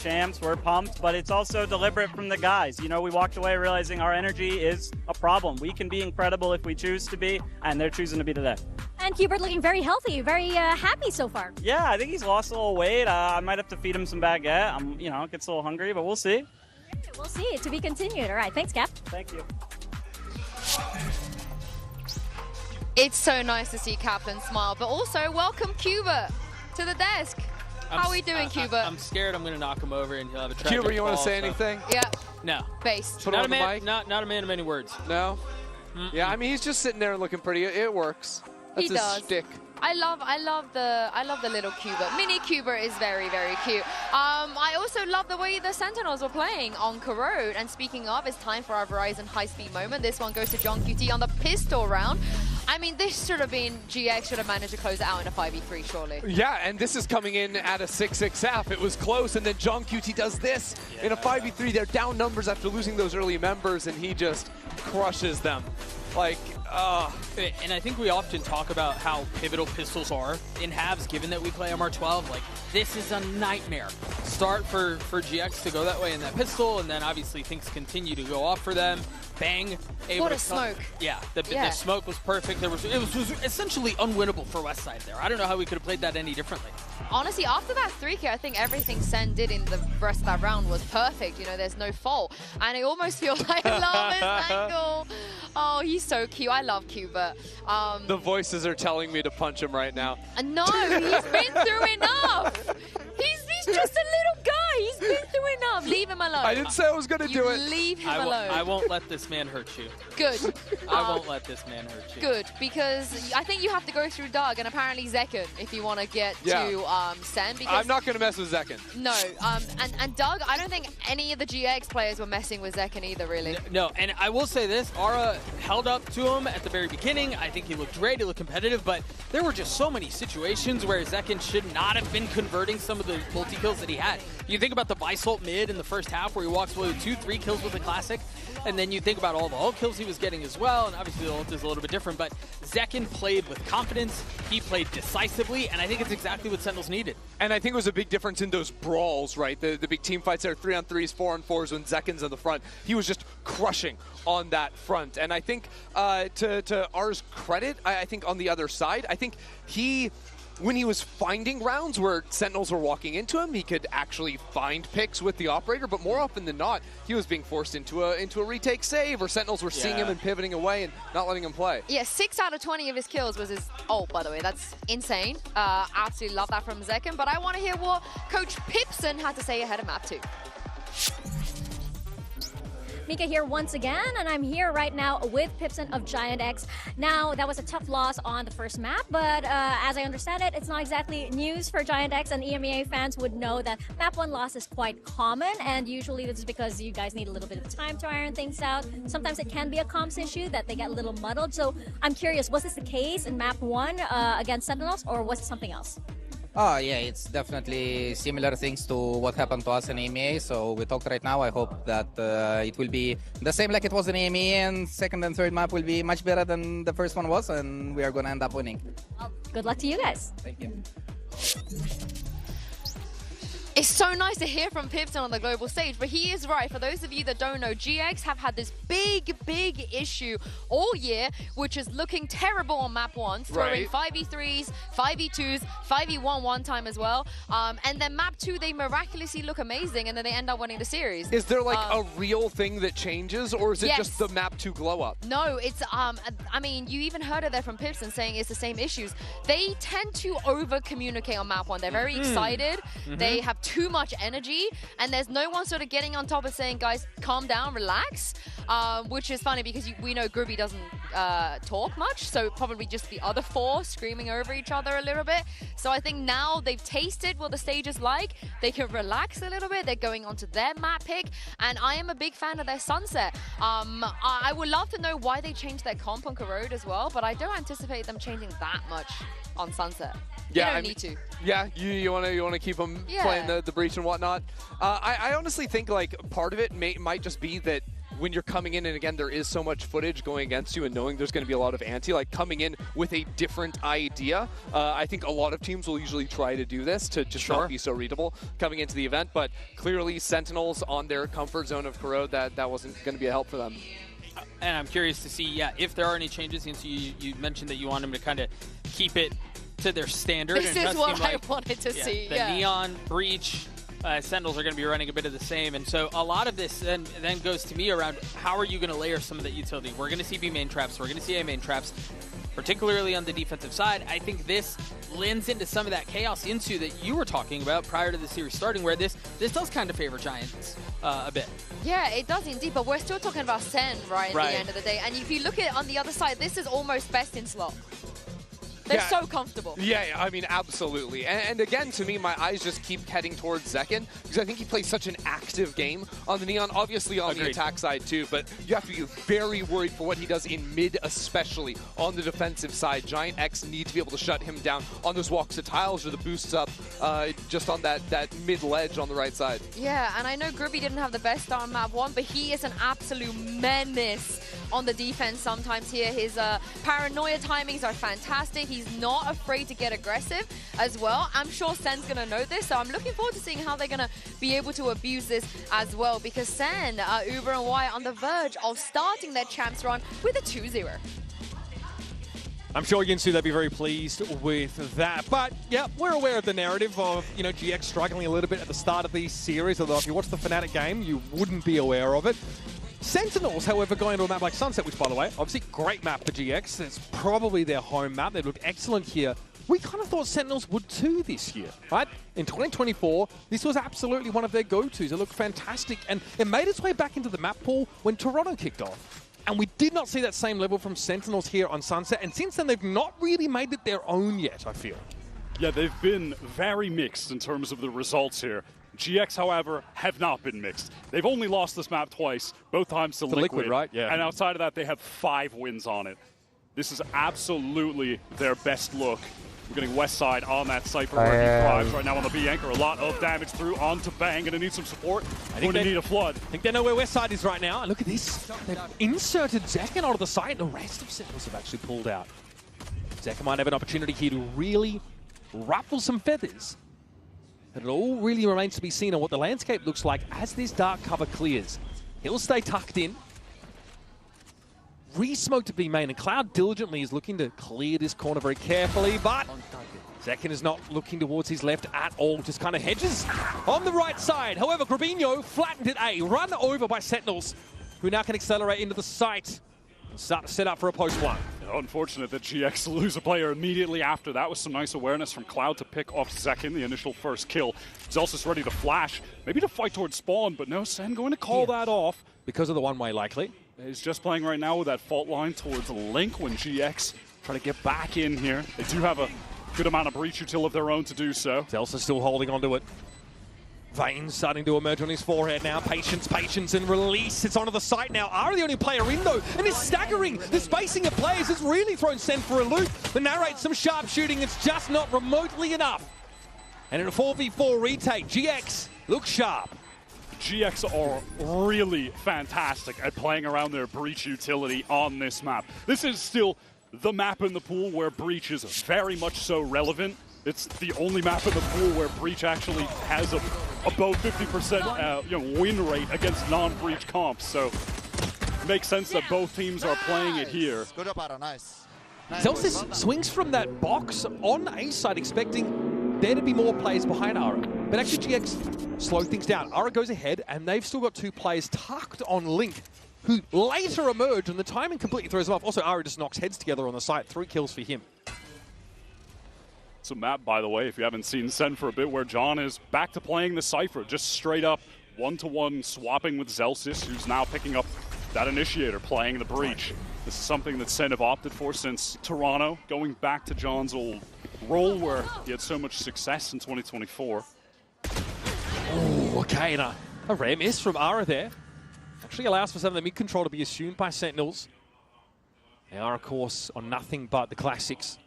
champs. We're pumped, but it's also deliberate from the guys. You know, we walked away realizing our energy is a problem. We can be incredible if we choose to be, and they're choosing to be today. And Hubert looking very healthy, very happy so far. Yeah, I think he's lost a little weight. I might have to feed him some baguette. You know, gets a little hungry, but we'll see. We'll see. To be continued. All right, thanks, Cap. Thank you. It's so nice to see Kaplan smile, but also welcome Cuba to the desk. How are we doing, Cuba? I'm scared I'm going to knock him over and he'll have a tragic Cuba, you want to fall, say anything? Yeah. No. Based. Put on the mic? Not a man of many words. No? Yeah, I mean, he's just sitting there and looking pretty. It works. That's He his does. shtick. I love the little Cuba. Mini Cuba is very, very cute. I also love the way the Sentinels were playing on Corrode. And speaking of, it's time for our Verizon high-speed moment. This one goes to John QT on the pistol round. I mean, this should have been, GX should have managed to close it out in a 5v3, surely. Yeah, and this is coming in at a 6-6-F. It was close, and then John QT does this in a 5v3. They're down numbers after losing those early members, and he just crushes them. Like, And I think we often talk about how pivotal pistols are in halves, given that we play MR12. Like, this is a nightmare. Start for GX to go that way in that pistol, and then obviously things continue to go off for them. Bang. What a smoke. Yeah, the smoke was perfect. It was essentially unwinnable for Westside there. I don't know how we could have played that any differently. Honestly, after that 3K, I think everything Sen did in the rest of that round was perfect. You know, there's no fault. And I almost feel like I love his angle. Oh, he's so cute. I love Cuba. The voices are telling me to punch him right now. No, he's been through enough. He's just a little guy. He's been through enough. Leave him alone. I didn't say I was going to do it. Leave him alone. I won't let this man hurt you. Good. I won't let this man hurt you. Good, because I think you have to go through Doug and apparently Zekken if you want to get to Sen. Because I'm not going to mess with Zekken. No, and Doug, I don't think any of the GX players were messing with Zekken either, really. No, and I will say this, Ara held up to him at the very beginning. I think he looked great, he looked competitive, but there were just so many situations where Zekken should not have been converting some of the multi-kills that he had. You think about the Bisult mid in the first half where he walks away with 2-3 kills with the Classic, and then you think about all the ult kills he was getting as well, and obviously the ult is a little bit different, but Zekken played with confidence, he played decisively, and I think it's exactly what Sentinels needed. And I think it was a big difference in those brawls, right? The big team fights there, 3-on-3s, 4-on-4s, when Zekken's on the front. He was just crushing on that front. And I think to R's credit, I think on the other side, I think when he was finding rounds where Sentinels were walking into him, he could actually find picks with the operator, but more often than not, he was being forced into a retake save, or Sentinels were seeing him and pivoting away and not letting him play. Yeah, 6 out of 20 of his kills was his ult, by the way. That's insane. Absolutely love that from Zekken, but I want to hear what Coach Pipson had to say ahead of Map 2. Mika here once again, and I'm here right now with Pipson of Giant X. Now, that was a tough loss on the first map, but as I understand it, it's not exactly news for Giant X, and EMEA fans would know that map 1 loss is quite common, and usually this is because you guys need a little bit of time to iron things out. Sometimes it can be a comms issue that they get a little muddled, so I'm curious, was this the case in map 1 against Sentinels, or was it something else? Oh yeah, it's definitely similar things to what happened to us in EMEA. So we talked right now. I hope that it will be the same like it was in EMEA, and second and third map will be much better than the first one was, and we are going to end up winning. Well, good luck to you guys. Thank you. It's so nice to hear from Pipson on the global stage, but he is right. For those of you that don't know, GX have had this big issue all year, which is looking terrible on map 1, throwing 5v3s, 5v2s, 5v1 one time as well. And then map 2, they miraculously look amazing, and then they end up winning the series. Is there like a real thing that changes, or is it just the map 2 glow up? No, it's, I mean, you even heard it there from Pipson saying it's the same issues. They tend to over-communicate on map 1. They're very excited. They have too much energy, and there's no one sort of getting on top of saying, guys, calm down, relax, which is funny because we know Grubby doesn't talk much, so probably just the other 4 screaming over each other a little bit. So I think now they've tasted what the stage is like, they can relax a little bit, they're going on to their map pick, and I am a big fan of their Sunset. I would love to know why they changed their comp on Corrode as well, but I don't anticipate them changing that much on Sunset. Yeah, you don't need to. Yeah, you want to keep them playing the breach and whatnot. I honestly think like part of it might just be that when you're coming in, and again, there is so much footage going against you and knowing there's going to be a lot of anti, like coming in with a different idea. I think a lot of teams will usually try to do this to just not be so readable coming into the event, but clearly Sentinels on their comfort zone of Corrode, that wasn't going to be a help for them. And I'm curious to see, if there are any changes, since you mentioned that you want them to kind of keep it to their standard. This is what I wanted to see. The Neon, Breach, Sentinels are going to be running a bit of the same, and so a lot of this then goes to me around how are you going to layer some of that utility. We're going to see B main traps, we're going to see A main traps, particularly on the defensive side. I think this lends into some of that chaos into that you were talking about prior to the series starting, where this does kind of favor Giants a bit. Yeah, it does indeed, but we're still talking about SEN at the end of the day, and if you look at it on the other side, this is almost best in slot. They're so comfortable. Yeah, I mean, absolutely. And again, to me, my eyes just keep heading towards Zekken, because I think he plays such an active game on the Neon, obviously on the attack side too, but you have to be very worried for what he does in mid, especially on the defensive side. Giant X need to be able to shut him down on those walks to tiles or the boosts up just on that mid ledge on the right side. Yeah, and I know Grubby didn't have the best start on map 1, but he is an absolute menace on the defense sometimes here. His paranoia timings are fantastic. He's not afraid to get aggressive as well. I'm sure Sen's going to know this, so I'm looking forward to seeing how they're going to be able to abuse this as well, because Sen, Uber and Y on the verge of starting their champs run with a 2-0. I'm sure Yinsu, they'll be very pleased with that. But, yeah, we're aware of the narrative of, GX struggling a little bit at the start of these series, although if you watch the Fnatic game, you wouldn't be aware of it. Sentinels, however, going to a map like Sunset, which, by the way, obviously great map for GX. It's probably their home map. They look excellent here. We kind of thought Sentinels would too this year, right? In 2024, this was absolutely one of their go-tos. It looked fantastic, and it made its way back into the map pool when Toronto kicked off. And we did not see that same level from Sentinels here on Sunset, and since then, they've not really made it their own yet, I feel. Yeah, they've been very mixed in terms of the results here. GX, however, have not been mixed. They've only lost this map twice, both times to Liquid, right? Yeah. And outside of that, they have 5 wins on it. This is absolutely their best look. We're getting West Side on that Cypher where he thrives right now on the B anchor. A lot of damage through onto Bang. Gonna need some support. Going to need a flood. I think they know where West Side is right now. And look at this. They've inserted Zekken onto the site. The rest of Sentinels have actually pulled out. Zekken might have an opportunity here to really ruffle some feathers. But it all really remains to be seen on what the landscape looks like as this dark cover clears. He'll stay tucked in. Re-smoked to B main, and Cloud diligently is looking to clear this corner very carefully, but Zekken is not looking towards his left at all, just kind of hedges on the right side. However, Grabinho flattened it A, run over by Sentinels, who now can accelerate into the site and start to set up for a post-1. Unfortunate that GX lose a player immediately after that. Was some nice awareness from Cloud to pick off Zekken, the initial first kill. Zelsis ready to flash, maybe to fight towards spawn, but no, Sen going to call that off. Because of the one-way, likely. He's just playing right now with that fault line towards Link when GX try to get back in here. They do have a good amount of breach util of their own to do so. Zelsis still holding onto it. Veins starting to emerge on his forehead now. Patience, patience, and release. It's onto the site now. Ara the only player in, though, and it's staggering. The spacing of players has really thrown Sen for a loop. The narrates some sharp shooting. It's just not remotely enough. And in a 4v4 retake, GX looks sharp. GX are really fantastic at playing around their breach utility on this map. This is still the map in the pool where breach is very much so relevant. It's the only map in the pool where breach actually has above 50% win rate against non-breach comps. So it makes sense that both teams are playing it here. Good up, Ara, nice. Zelsis swings from that box on A side, expecting there to be more players behind Ara. But actually GX slow things down. Ara goes ahead, and they've still got 2 players tucked on Link, who later emerge, and the timing completely throws them off. Also, Ara just knocks heads together on the site. 3 kills for him. It's a map, by the way, if you haven't seen Sen for a bit, where John is back to playing the Cypher, just straight up one-to-one swapping with Zelsis, who's now picking up that initiator, playing the breach. This is something that Sen have opted for since Toronto, going back to John's old role where he had so much success in 2024. Oh, okay, and a rare miss from Ara there. Actually allows for some of the mid-control to be assumed by Sentinels. They are, of course, on nothing but the classics.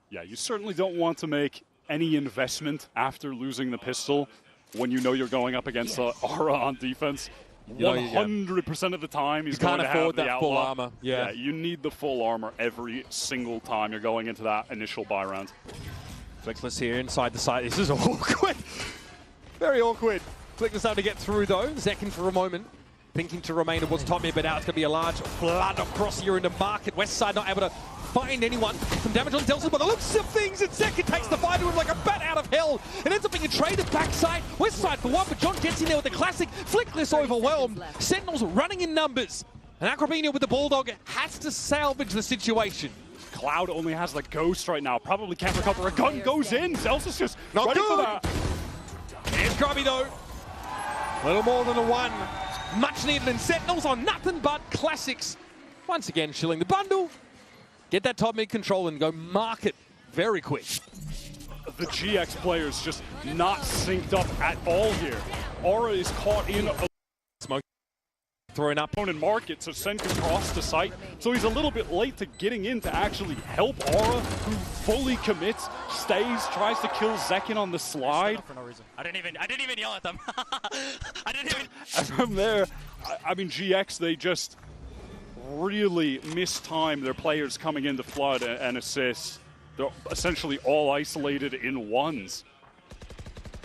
Yeah, you certainly don't want to make any investment after losing the pistol when you know you're going up against Ara on defense. Yeah. 100% of the time he's You can't going to have afford the that full outlaw. armor. Yeah. You need the full armor every single time you're going into that initial buy round. Flickless here inside the site. This is awkward. Very awkward. Flickless able to get through though. Zekin for a moment. Thinking to remain towards top mid, but now it's going to be a large flood across here into market. West side not able to find anyone. Some damage on Delson, but the looks of things, and Zekin takes the fight to him like a bat out of hell. It ends up being a trade at backside. West side for one, but John gets in there with the classic. Flickless overwhelmed. Sentinels running in numbers. And Acrobino with the Bulldog has to salvage the situation. Cloud only has the Ghost right now. Probably can't recover. A gun goes in. Zelsa's just not ready good for that. Here's Grubby though. A little more than a one. Much needed, and Sentinels on nothing but classics. Once again, shilling the bundle. Get that top mid control and go mark it very quick. The GX players just not synced up at all here. Aura is caught in a smoke. Throwing up in market, so Sen can cross the site. So he's a little bit late to getting in to actually help Aura, who fully commits, stays, tries to kill Zekin on the slide. For no reason. I didn't even yell at them. I didn't even. And from there, I mean, GX, they just really mistime their players coming into Flood and assist. They're essentially all isolated in ones.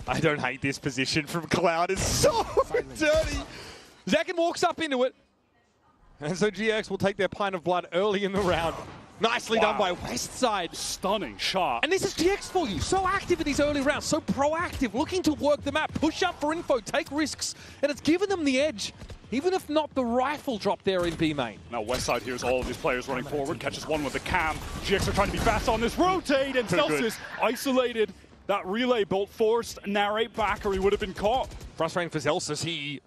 I don't hate this position from Cloud. It's so dirty. Zekin walks up into it. And so GX will take their pint of blood early in the round. Nicely done by Westside. Stunning shot. And this is GX for you. So active in these early rounds. So proactive. Looking to work the map. Push up for info. Take risks. And it's given them the edge. Even if not the rifle drop there in B main. Now Westside hears all of these players running forward. Catches one with the cam. GX are trying to be fast on this rotate. And Celsius isolated. That relay bolt forced. Narrate back or he would have been caught. Frustrating for Zelsis. He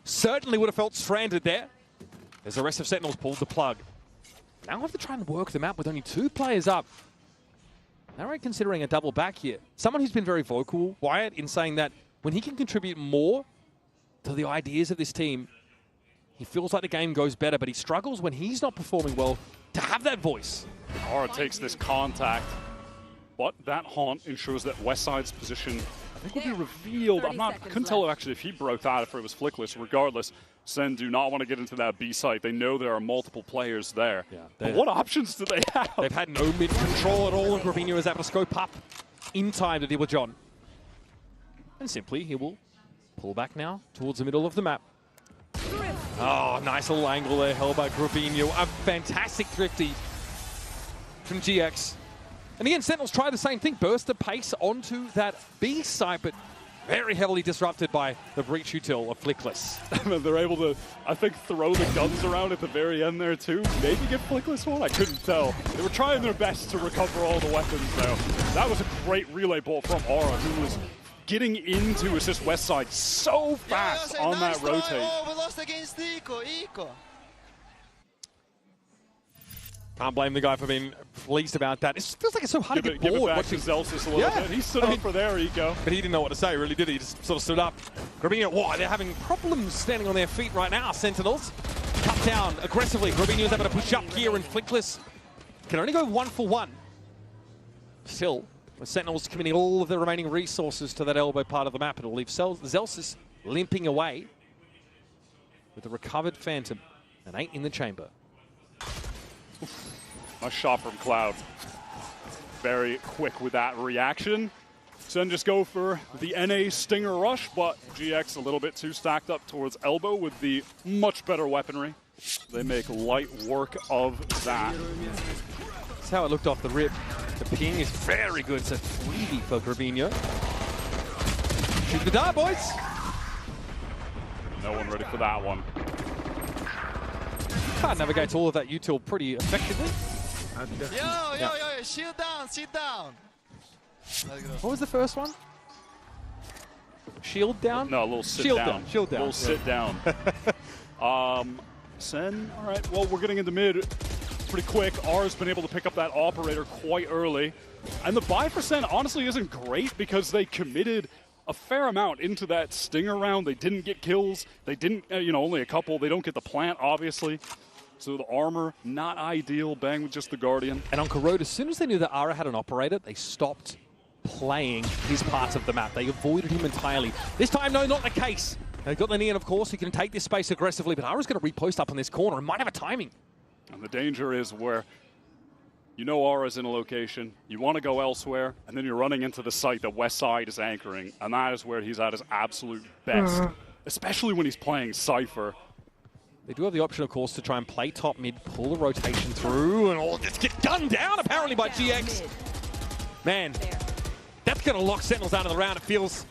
certainly would have felt stranded there. As the rest of Sentinels pulled the plug. Now we have to try and work the map with only 2 players up. Now we're considering a double back here. Someone who's been very vocal, Wyatt, in saying that when he can contribute more to the ideas of this team, he feels like the game goes better, but he struggles when he's not performing well to have that voice. Aura takes this contact, but that haunt ensures that Westside's position, I think, will be revealed. I couldn't tell actually if he broke that, if it was Flickless. Regardless, Sen do not want to get into that B site. They know there are multiple players there. Yeah, but what options do they have? They've had no mid control at all, and Gravino is able to scope up in time to deal with John. And simply, he will pull back now towards the middle of the map. Oh, nice little angle there held by Gravino. A fantastic thrifty from GX. And again, Sentinels try the same thing. Burst the pace onto that B site, but very heavily disrupted by the breach util of Flickless. And they're able to, I think, throw the guns around at the very end there too. Maybe get Flickless one? I couldn't tell. They were trying their best to recover all the weapons though. That was a great relay ball from Aura, who was getting into assist Westside so fast on that rotate. We lost against Eco. Can't blame the guy for being pleased about that. It feels like it's so hard to get bored. Give it back to Zelsis a little bit. He stood up for their ego. But he didn't know what to say, really, did he? He just sort of stood up. Gravino, wow, they're having problems standing on their feet right now, Sentinels. Cut down aggressively. Gravino's able to push up here, and Flickless can only go 1 for 1. Still, with Sentinels committing all of the remaining resources to that elbow part of the map, it'll leave Zelsis limping away with the recovered Phantom. An 8 in the chamber. Nice shot from Cloud. Very quick with that reaction. Sen just go for the NA Stinger Rush, but GX a little bit too stacked up towards elbow with the much better weaponry. They make light work of that. That's how it looked off the rip. The ping is very good. It's a freebie for Gravino. Shoot the dart, boys. No one ready for that one. Cloud navigates all of that util pretty effectively. Yo, shield down, sit down. What was the first one? Shield down? No, a little sit Shield down. Shield down. A little sit down. Sen, all right, well, we're getting into mid pretty quick. R's been able to pick up that operator quite early. And the buy for Sen honestly isn't great because they committed a fair amount into that Stinger round. They didn't get kills. They didn't, only a couple. They don't get the plant, obviously. So the armor, not ideal. Bang with just the Guardian. And on Corrode, as soon as they knew that Ara had an operator, they stopped playing his parts of the map. They avoided him entirely. This time, no, not the case. They've got the Neon, of course, who can take this space aggressively, but Ara's going to repost up on this corner and might have a timing. And the danger is where you know Aura's in a location, you want to go elsewhere, and then you're running into the site that Westside is anchoring, and that is where he's at his absolute best, especially when he's playing Cypher. They do have the option, of course, to try and play top mid, pull the rotation through, and all this get gunned down apparently by GX. Man, that's going to lock Sentinels out of the round. It feels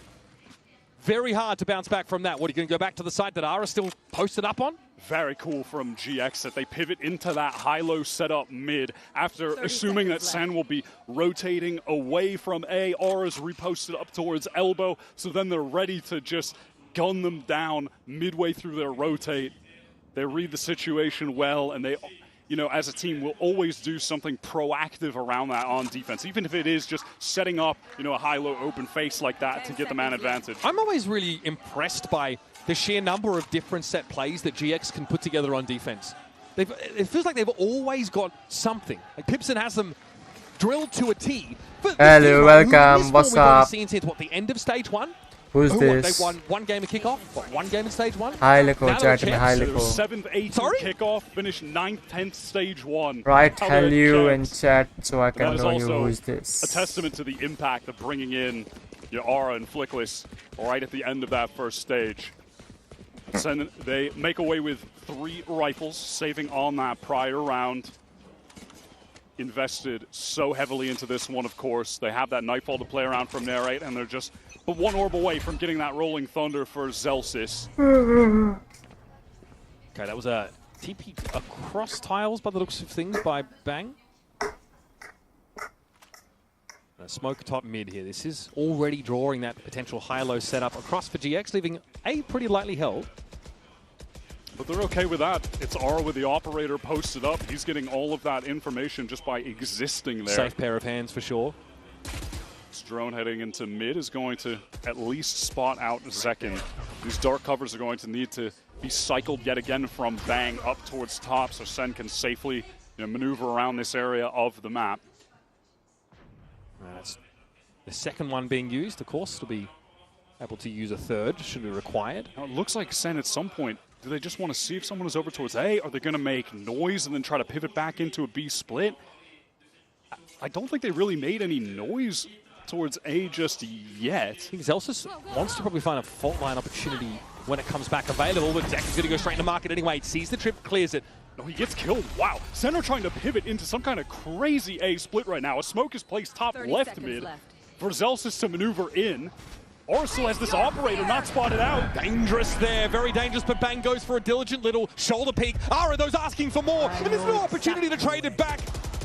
very hard to bounce back from that. What, are you going to go back to the side that Ara still posted up on? Very cool from GX that they pivot into that high-low setup mid after assuming that SEN will be rotating away from A. Aura's reposted up towards elbow, so then they're ready to just gun them down midway through their rotate. They read the situation well, and they, you know, as a team will always do something proactive around that on defense, even if it is just setting up, you know, a high-low open face like that to get the man advantage. I'm always really impressed by the sheer number of different set plays that GX can put together on defense. It feels like they've always got something. Like Pipson has them drilled to a T. But hello, welcome, what's up? Since what, the end of stage 1? Who's this? They won one game of kickoff? What, one game in stage 1? Hi, Liko, chat and hi, Liko. 7th, 8th kickoff, finished 9th, 10th stage 1. Right, tell you in chat so I can know you who's this. A testament to the impact of bringing in your Aura and Flickless right at the end of that first stage. So they make away with 3 rifles, saving on that prior round. Invested so heavily into this one, of course. They have that Nightfall to play around from Narrate, and they're just one orb away from getting that Rolling Thunder for Zelsis. Okay, that was a TP across tiles by the looks of things by Bang. Smoke top mid here. This is already drawing that potential high-low setup across for GX, leaving A pretty lightly held. But they're okay with that. It's Aura with the operator posted up. He's getting all of that information just by existing there. Safe pair of hands for sure. This drone heading into mid is going to at least spot out Zekin. These dark covers are going to need to be cycled yet again from Bang up towards top so SEN can safely maneuver around this area of the map. That's the second one being used. Of course, to be able to use a third should be required. Now, it looks like SEN at some point, do they just want to see if someone is over towards A? Are they going to make noise and then try to pivot back into a B split? I don't think they really made any noise towards A just yet. I think Zelsis wants to probably find a fault line opportunity when it comes back available, but Zach is going to go straight into market anyway. He sees the trip, clears it. No, he gets killed. Wow. SEN are trying to pivot into some kind of crazy A split right now. A smoke is placed top left mid for Zelsis to maneuver in. Aura still has this operator not spotted out. Dangerous there, very dangerous, but Bang goes for a diligent little shoulder peek. Ara, those asking for more, and there's no opportunity to trade it back.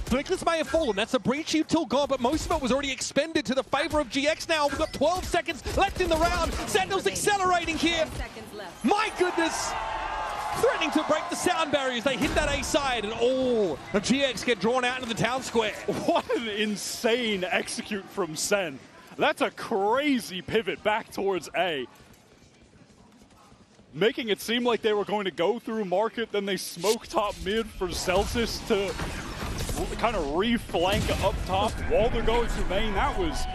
Flickless may have fallen, that's a breach util gone, but most of it was already expended to the favor of GX now. We've got 12 seconds left in the round. Sentinels accelerating here. My goodness. Threatening to break the sound barriers. They hit that A side, and all of GX get drawn out into the town square. What an insane execute from SEN. That's a crazy pivot back towards A. Making it seem like they were going to go through market, then they smoke top mid for Celsius to kind of re-flank up top while they're going through main. That was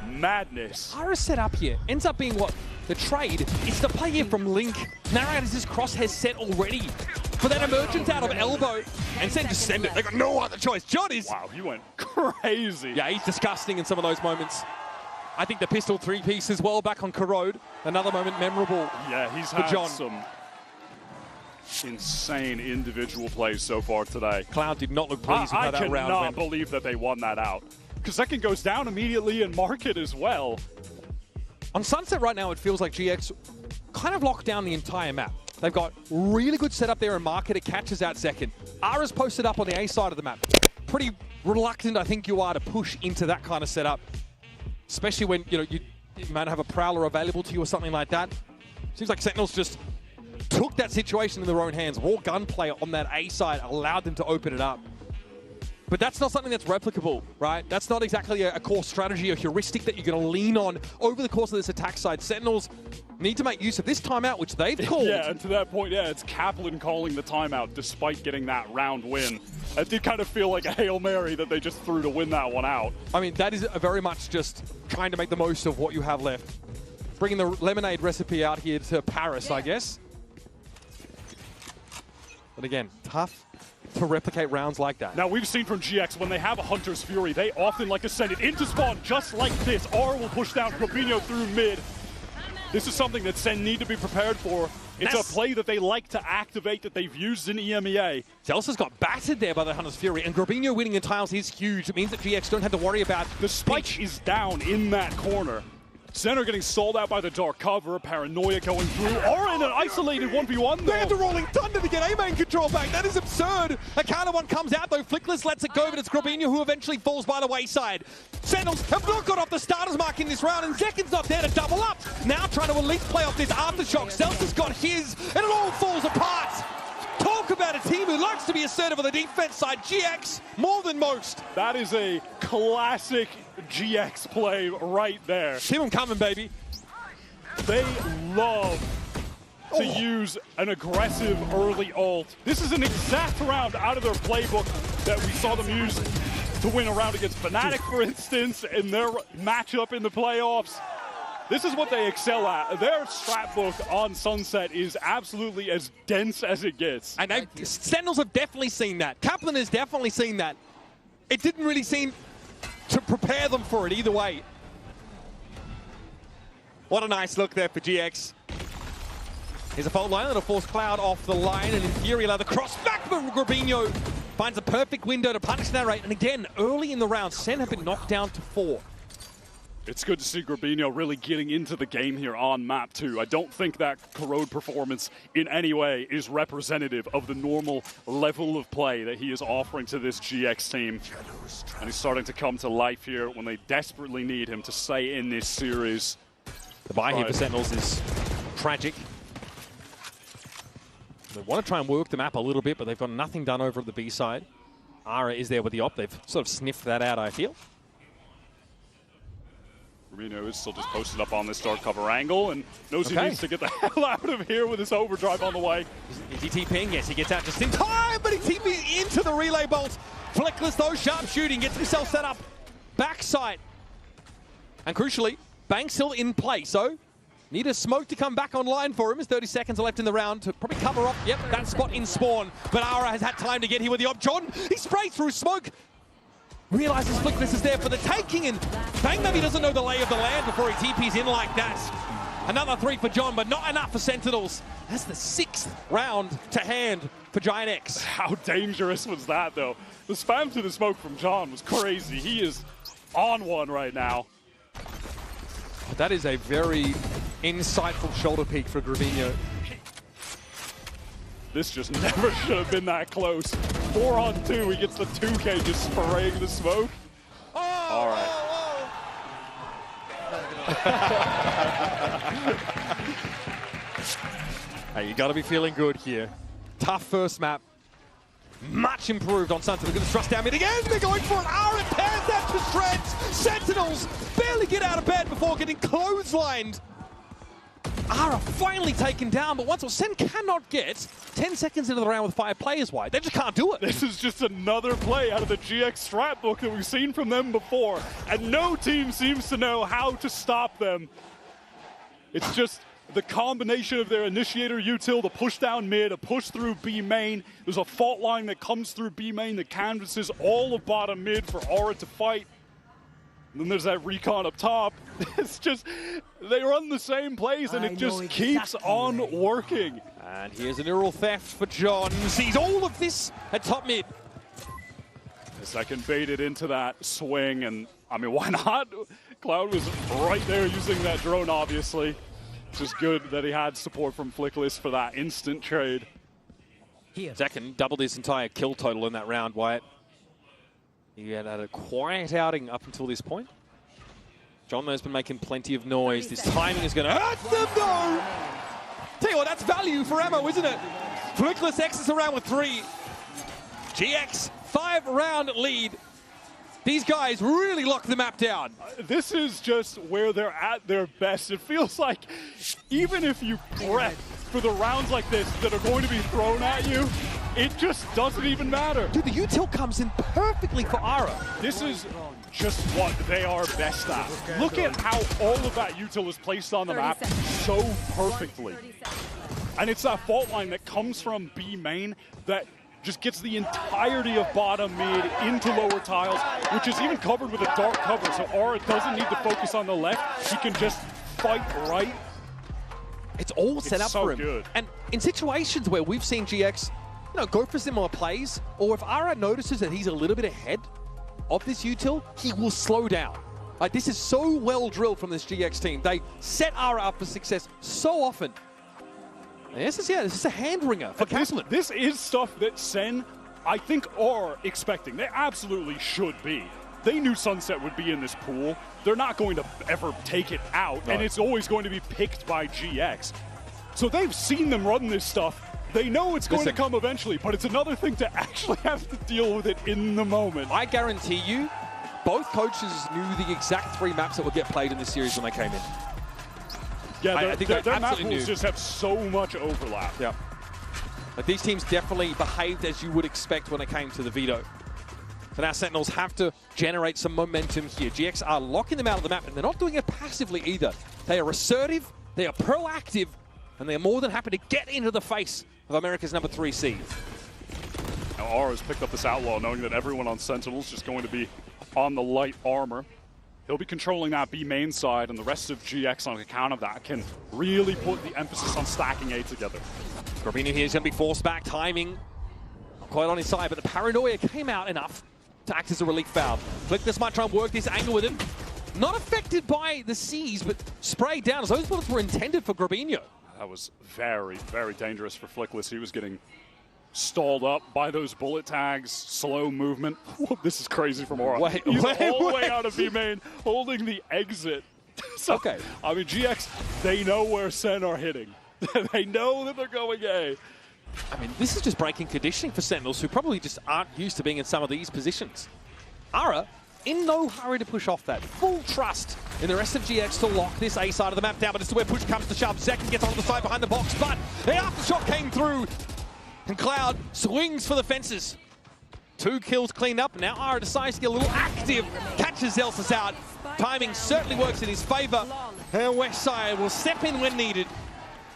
madness. Ara's set up here ends up being what the trade is to play here from Link. Narrate has his crosshair set already for that emergence out of elbow, and SEN just send it. They got no other choice. John is... Wow, he went crazy. Yeah, he's disgusting in some of those moments. I think the pistol 3-piece as well back on Corrode. Another moment memorable. Yeah, he's for had John. Some insane individual plays so far today. Cloud did not look pleased with how that round went. I cannot believe that they won that out. Because Zekin goes down immediately in market as well. On Sunset right now, it feels like GX kind of locked down the entire map. They've got really good setup there in market. It catches out Zekin. Ara's posted up on the A side of the map. Pretty reluctant, I think you are, to push into that kind of setup. Especially when, you might have a Prowler available to you or something like that. Seems like Sentinels just took that situation in their own hands. Raw gunplay on that A side allowed them to open it up. But that's not something that's replicable, right? That's not exactly a core strategy or heuristic that you're going to lean on over the course of this attack side. Sentinels need to make use of this timeout, which they've called. Yeah, and to that point, yeah, it's Kaplan calling the timeout despite getting that round win. It did kind of feel like a Hail Mary that they just threw to win that one out. I mean, that is very much just trying to make the most of what you have left. bringing the lemonade recipe out here to Paris, I guess. But again, tough to replicate rounds like that. Now, we've seen from GX, when they have a Hunter's Fury, they often like to send it into spawn just like this. Aura will push down Grabinho through mid. This is something that SEN need to be prepared for. It's a play that they like to activate, that they've used in EMEA. Zelsa's got battered there by the Hunter's Fury, and Grabinho winning in tiles is huge. It means that GX don't have to worry about the spike is down in that corner. SEN are getting sold out by the dark cover, Paranoia going through, or in an isolated 1v1 though. They have the Rolling Thunder to get A-main control back. That is absurd. A counter one comes out though. Flickless lets it go, but it's Grabinho who eventually falls by the wayside. Sentinels have not got off the starter's mark in this round, and Zekin's not there to double up. Now trying to at least play off this aftershock. Zelsa's got his, and it all falls apart. Talk about a team who likes to be assertive on the defense side. GX, more than most. That is a classic GX play right there. Keep them coming, baby. They love to use an aggressive early ult. This is an exact round out of their playbook that we saw them use to win a round against Fnatic, for instance, in their matchup in the playoffs. This is what they excel at. Their strat book on Sunset is absolutely as dense as it gets. And Sentinels have definitely seen that. Kaplan has definitely seen that. It didn't really seem to prepare them for it either way. What a nice look there for GX. Here's a fault line that'll force Cloud off the line, and in theory allow the cross back, but Grabinho finds a perfect window to punish that rate. And again, early in the round, SEN have been knocked down to 4. It's good to see Grabinho really getting into the game here on map 2. I don't think that Corrode performance in any way is representative of the normal level of play that he is offering to this GX team. And he's starting to come to life here when they desperately need him to stay in this series. The buy here for Sentinels is tragic. They want to try and work the map a little bit, but they've got nothing done over at the B side. Ara is there with the op. They've sort of sniffed that out, I feel. Grabinho is still just posted up on this dark cover angle and knows he needs to get the hell out of here with his overdrive on the way. Is he TPing? Yes, he gets out just in time, but he TPs into the relay bolt. Flickless though, sharp shooting, gets himself set up. Backside. And crucially, Bank's still in play, so need a smoke to come back online for him as 30 seconds are left in the round to probably cover up, that spot in spawn. But Ara has had time to get here with the op. John, he sprays through smoke. Realizes Flickless is there for the taking, and Bang maybe doesn't know the lay of the land before he TPs in like that. Another 3 for John, but not enough for Sentinels. That's the 6th round to hand for Giant X. How dangerous was that, though? The spam to the smoke from John was crazy. He is on one right now. That is a very insightful shoulder peek for Grabinho. This just never should have been that close. 4-on-2, he gets the 2K just spraying the smoke. All right. Hey, you got to be feeling good here. Tough first map. Much improved on Sunset. They're going to thrust down mid again. They're going for an R and tears that to shreds. Sentinels barely get out of bed before getting clotheslined. Ara finally taken down, but once SEN cannot get 10 seconds into the round with 5 players wide. They just can't do it. This is just another play out of the GX strat book that we've seen from them before, and no team seems to know how to stop them. It's just the combination of their initiator util, the push down mid, a push through B main. There's a fault line that comes through B main that canvases all of bottom mid for Aura to fight. And then there's that recon up top. It's just, they run the same plays and it just keeps on working. And here's a neural theft for John. Sees all of this at top mid. The second baited into that swing, and I mean, why not? Cloud was right there using that drone, obviously. Just good that he had support from Flickless for that instant trade. Zekin doubled his entire kill total in that round, Wyatt. He had a quiet outing up until this point. John has been making plenty of noise. This timing is going to hurt them, though! Tell you what, that's value for ammo, isn't it? Flickless exits around with 3. GX, 5-round lead. These guys really lock the map down. This is just where they're at their best. It feels like even if you prep for the rounds like this that are going to be thrown at you, it just doesn't even matter. Dude, the util comes in perfectly for Ara. This is just what they are best at. Look at how all of that util is placed on the map so perfectly. And it's that fault line that comes from B main that just gets the entirety of bottom mid into lower tiles, which is even covered with a dark cover. So Aura doesn't need to focus on the left. He can just fight right. It's all set up so for him. Good. And in situations where we've seen GX, go for similar plays, or if Aura notices that he's a little bit ahead of this util, he will slow down. Like, this is so well drilled from this GX team. They set Aura up for success so often. And this is a hand wringer for Kaplan. This is stuff that SEN, I think, are expecting. They absolutely should be. They knew Sunset would be in this pool. They're not going to ever take it out, and it's always going to be picked by GX. So they've seen them run this stuff. They know it's going to come eventually, but it's another thing to actually have to deal with it in the moment. I guarantee you, both coaches knew the exact 3 maps that would get played in this series when they came in. Yeah, I think their map absolutely pools just have so much overlap. Yeah. But these teams definitely behaved as you would expect when it came to the veto. So now Sentinels have to generate some momentum here. GX are locking them out of the map, and they're not doing it passively either. They are assertive, they are proactive, and they're more than happy to get into the face of America's number 3 seed. Now Aura's picked up this Outlaw, knowing that everyone on Sentinels is just going to be on the light armor. He'll be controlling that B main side, and the rest of GX on account of that can really put the emphasis on stacking A together. Gravino here is going to be forced back, timing not quite on his side, but the paranoia came out enough to act as a relief valve. Flickless might try and work this angle with him. Not affected by the C's, but sprayed down as those bullets were intended for Gravino. That was very, very dangerous for Flickless. He was getting stalled up by those bullet tags, slow movement. This is crazy from Aura. He's all the way out of B main, holding the exit. So, okay. I mean, GX, they know where SEN are hitting. They know that they're going A. I mean, this is just breaking conditioning for Sentinels, who probably just aren't used to being in some of these positions. Aura, in no hurry to push off that. Full trust in the rest of GX to lock this A side of the map down, but this is where push comes to shove. Zekin gets onto the side behind the box, but the aftershock came through, and Cloud swings for the fences. 2 kills cleaned up. Now Aura decides to get a little active, catches Zelsis out. Timing certainly works in his favor. And Westside will step in when needed.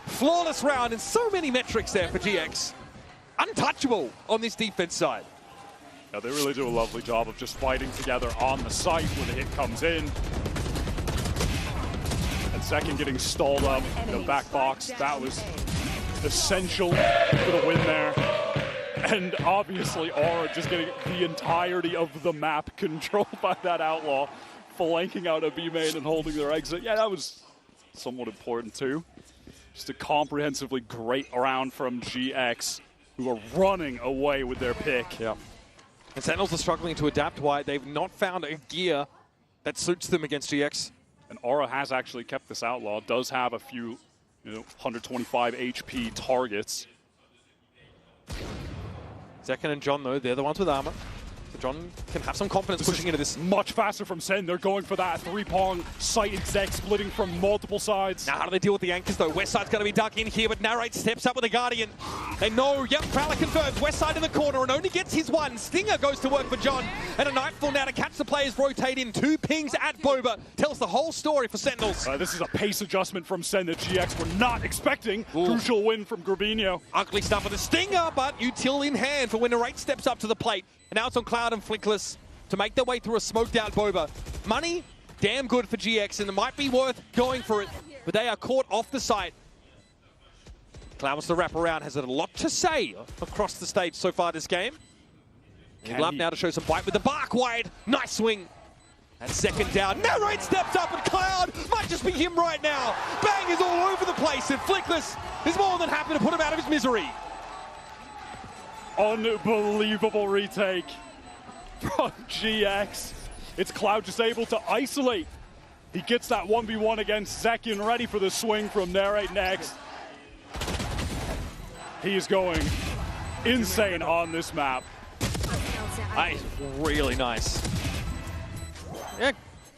Flawless round, and so many metrics there for GX. Untouchable on this defense side. Yeah, they really do a lovely job of just fighting together on the site when the hit comes in. And Zekin getting stalled up in the back box. That was essential for the win there. And obviously Aura just getting the entirety of the map controlled by that Outlaw, flanking out a B main and holding their exit. Yeah, that was somewhat important too. Just a comprehensively great round from GX, who are running away with their pick. Yeah. And Sentinels are struggling to adapt why they've not found a gear that suits them against GX. And Aura has actually kept this Outlaw, does have a few 125 HP targets. Zekin and John, though, they're the ones with armor. So John can have some confidence pushing into this. Much faster from SEN. They're going for that 3-prong sight exec, splitting from multiple sides. Now, how do they deal with the anchors, though? Westside's going to be dug in here, but Narrate steps up with the Guardian. They know, yep, Prowler confirms. Westside in the corner and only gets his one. Stinger goes to work for John. And a Nightfall now to catch the players rotate in. 2 pings at Boba. Tells the whole story for Sentinels. This is a pace adjustment from SEN that GX were not expecting. Ooh. Crucial win from Gravino. Ugly stuff with the Stinger, but util in hand for when Narrate steps up to the plate. And now it's on Cloud and Flickless to make their way through a smoked out Boba. Money, damn good for GX, and it might be worth going for it, but they are caught off the site. Cloud wants to wrap around, has a lot to say across the stage so far this game. Love now to show some bite with the bark wide. Nice swing. That second down. Narrate steps up, and Cloud might just be him right now. Bang is all over the place, and Flickless is more than happy to put him out of his misery. Unbelievable retake from GX. It's Cloud just able to isolate. He gets that 1v1 against Zekin, ready for the swing from Narrate next. He is going insane on this map. That is really nice. Yeah.